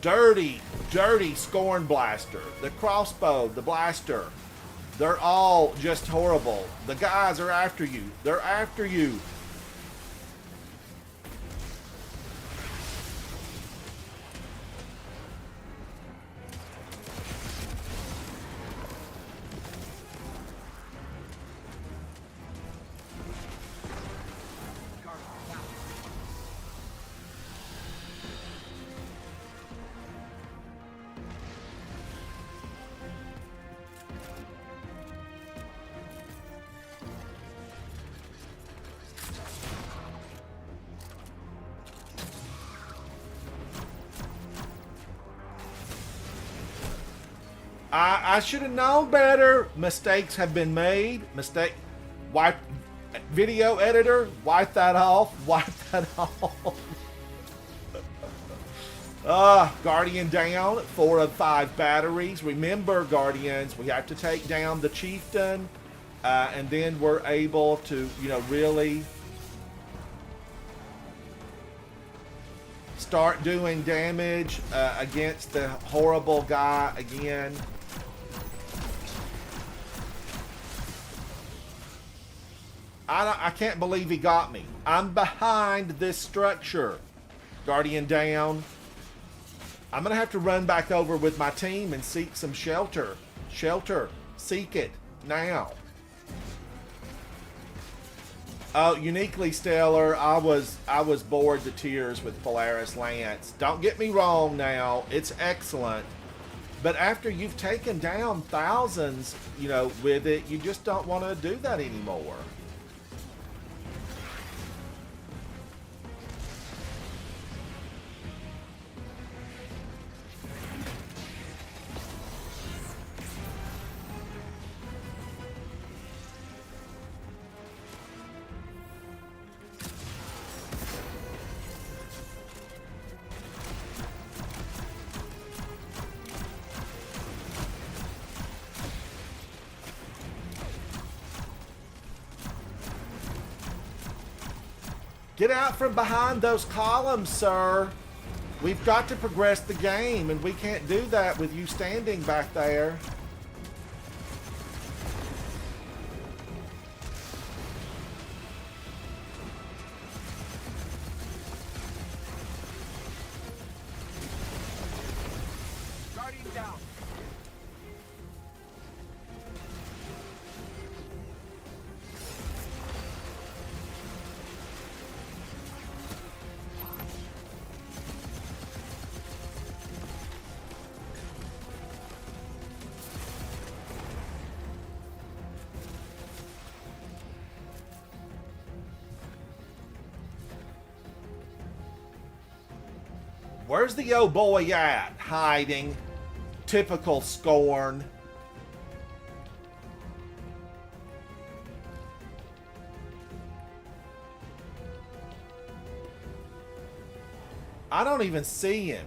Dirty, dirty Scorn Blaster. The crossbow, the blaster. They're all just horrible. The guys are after you. They're after you. I should have known better. Mistakes have been made. Wipe. Video editor, wipe that off. Wipe that off. Guardian down. 4 of 5 batteries. Remember, Guardians, we have to take down the chieftain. And then we're able to, really start doing damage against the horrible guy again. I can't believe he got me. I'm behind this structure. Guardian down. I'm going to have to run back over with my team and seek some shelter. Shelter. Seek it. Now. Oh, uniquely stellar. I was bored to tears with Polaris Lance. Don't get me wrong now, it's excellent. But after you've taken down thousands, you know, with it, you just don't want to do that anymore. Get out from behind those columns, sir. We've got to progress the game, and we can't do that with you standing back there. Guardian down. Where's the old boy at? Hiding. Typical Scorn. I don't even see him.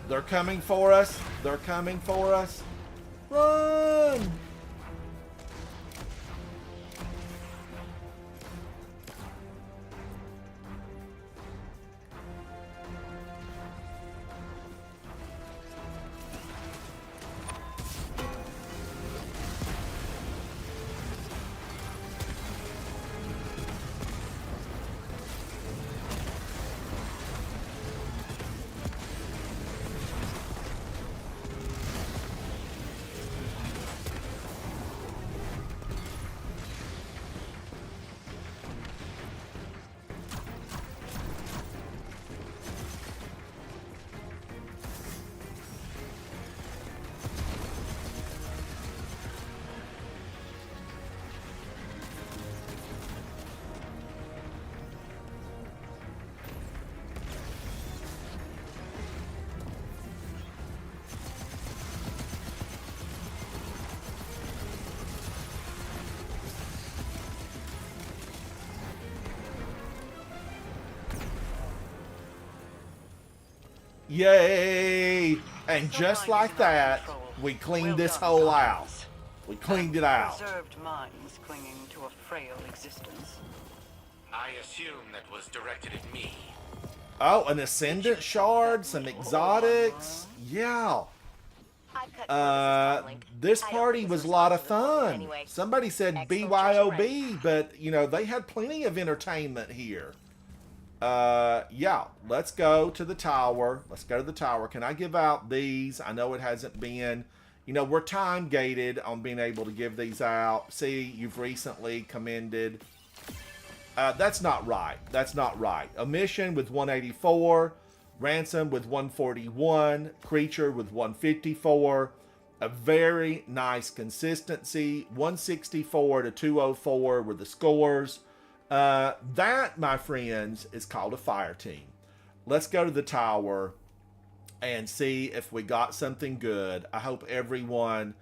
They're coming for us. They're coming for us. Run! Yay! And just like that, we cleaned this hole out. We cleaned it out. Reserved minds clinging to a frail existence. I assume that was directed at me. Oh, an Ascendant Shard, some exotics. Yeah. This party was a lot of fun. Somebody said BYOB, but, you know, they had plenty of entertainment here. Yeah, let's go to the tower. Let's go to the tower. Can I give out these? I know it hasn't been, you know, we're time gated on being able to give these out. See, you've recently commended. That's not right. That's not right. Omission with 184, Ransom with 141, Creature with 154. A very nice consistency. 164 to 204 were the scores. That, my friends, is called a fire team. Let's go to the tower and see if we got something good. I hope everyone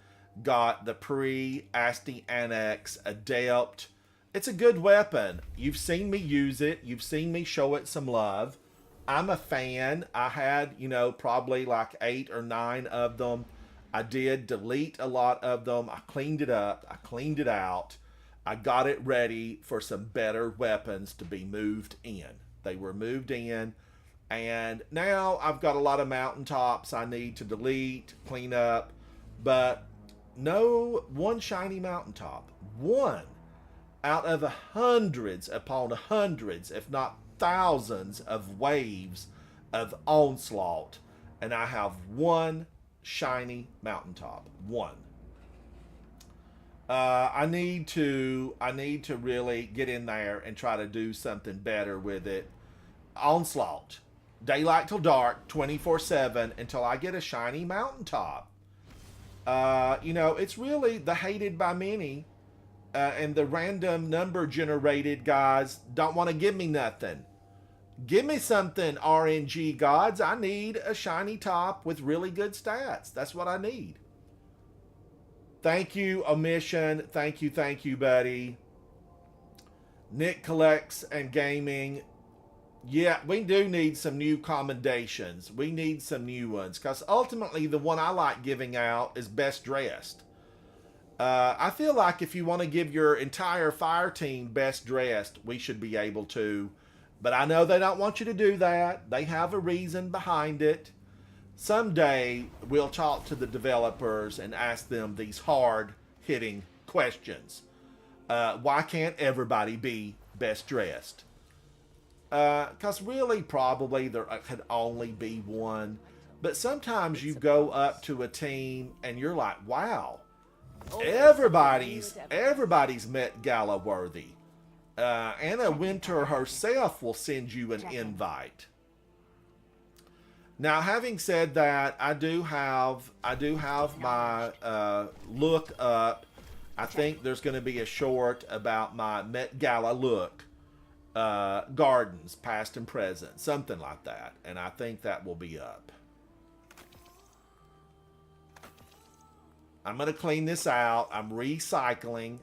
got the pre-Asti Annex Adept. It's a good weapon. You've seen me use it. You've seen me show it some love. I'm a fan. I had, you know, probably like 8 or 9 of them. I did delete a lot of them. I cleaned it up. I cleaned it out. I got it ready for some better weapons to be moved in. They were moved in. And now I've got a lot of mountaintops I need to delete, clean up. but no one shiny mountaintop. One out of hundreds upon hundreds, if not thousands of waves of onslaught, and I have one shiny mountaintop. One. I need to really get in there and try to do something better with it. Onslaught, daylight till dark, 24/7 until I get a shiny mountaintop. It's really the hated by many, and the random number generated guys don't want to give me nothing. Give me something, RNG gods. I need a shiny top with really good stats. That's what I need. Thank you, Omission. Thank you, buddy. Nick Collects and Gaming. Yeah, we do need some new commendations. We need some new ones, because ultimately the one I like giving out is Best Dressed. I feel like if you want to give your entire fire team Best Dressed, we should be able to. But I know they don't want you to do that. They have a reason behind it. Someday we'll talk to the developers and ask them these hard-hitting questions. Why can't everybody be Best Dressed? Because really, probably there could only be one. But sometimes you go up to a team and you're like, wow, everybody's Met Gala worthy. Anna Winter herself will send you an invite. Now, having said that, I do have my look up. I think there's going to be a short about my Met Gala look. Gardens, past and present, something like that, and I think that will be up. I'm gonna clean this out. I'm recycling.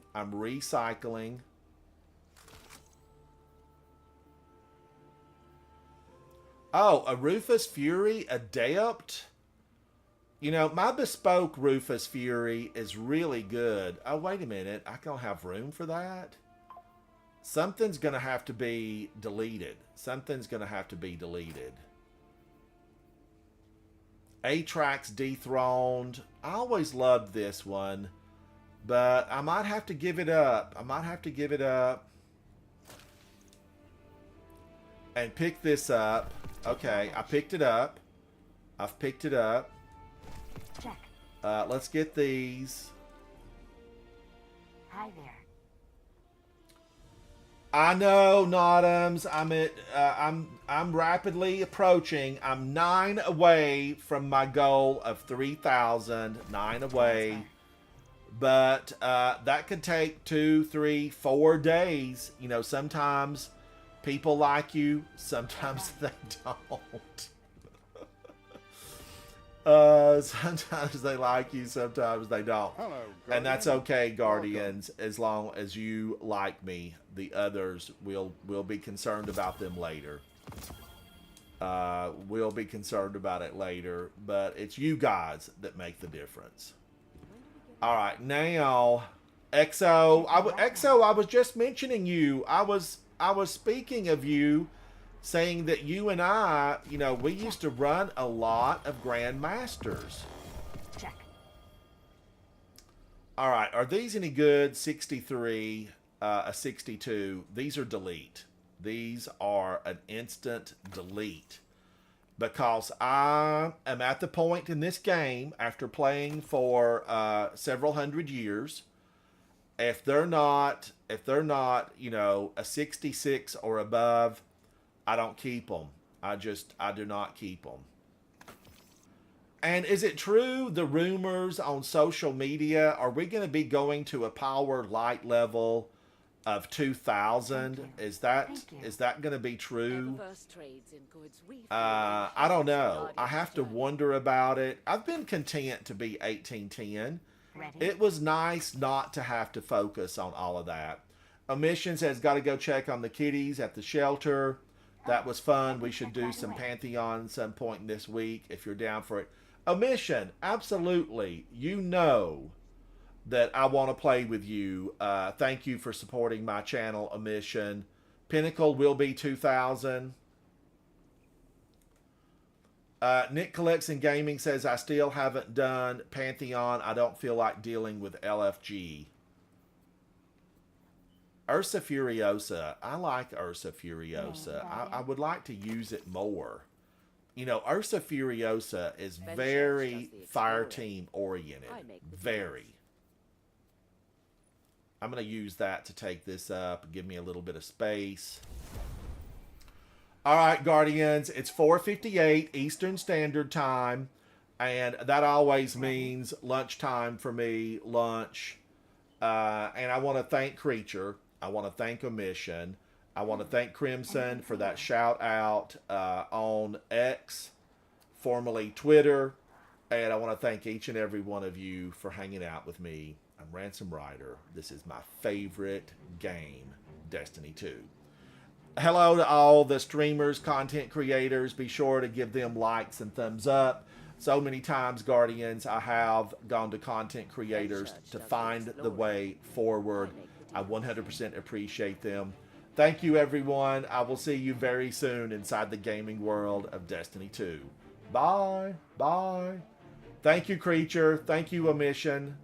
Oh, a Rufus Fury Adept. My bespoke Rufus Fury is really good. Oh, wait a minute, I don't have room for that. Something's going to have to be deleted. A-Track's dethroned. I always loved this one, but I might have to give it up. And pick this up. Okay, I picked it up. I've picked it up. Check. Let's get these. Hi there. I know, Notums. I'm rapidly approaching. I'm 9 away from my goal of 3,000. 9 away. But that could take 2, 3, 4 days. Sometimes people like you, sometimes they don't. Sometimes they like you, sometimes they don't. Hello, and that's okay, Guardians, as long as you like me. The others, we'll be concerned about them later. We'll be concerned about it later, but it's you guys that make the difference. All right, now, Exo, I was just mentioning you. I was speaking of you, saying that you and I, we used to run a lot of Grandmasters. Check. All right, are these any good? 63, a 62. These are delete. These are an instant delete. Because I am at the point in this game, after playing for several hundred years, if they're not, a 66 or above, I don't keep them. I do not keep them. And is it true, the rumors on social media, are we going to be going to a power light level of 2,000? Is that going to be true? I don't know. I have to wonder about it. I've been content to be 1810. It was nice not to have to focus on all of that. Omission says, got to go check on the kitties at the shelter. That was fun. We should do some Pantheon some point this week if you're down for it. Omission, absolutely. You know that I want to play with you. Thank you for supporting my channel, Omission. Pinnacle will be 2,000. Nick Collects in Gaming says, I still haven't done Pantheon. I don't feel like dealing with LFG. Ursa Furiosa. I like Ursa Furiosa. I would like to use it more. You know, Ursa Furiosa is very fire team oriented. Very. I'm going to use that to take this up and give me a little bit of space. All right, Guardians, it's 4:58 Eastern Standard Time, and that always means lunchtime for me, lunch. And I want to thank Creature. I want to thank Omission. I want to thank Crimson for that shout out on X, formerly Twitter. And I want to thank each and every one of you for hanging out with me. I'm Ransom Rider. This is my favorite game, Destiny 2. Hello to all the streamers, content creators. Be sure to give them likes and thumbs up. So many times, Guardians, I have gone to content creators to find the way forward. I 100% appreciate them. Thank you, everyone. I will see you very soon inside the gaming world of Destiny 2. Bye. Bye. Thank you, Creature. Thank you, Omission.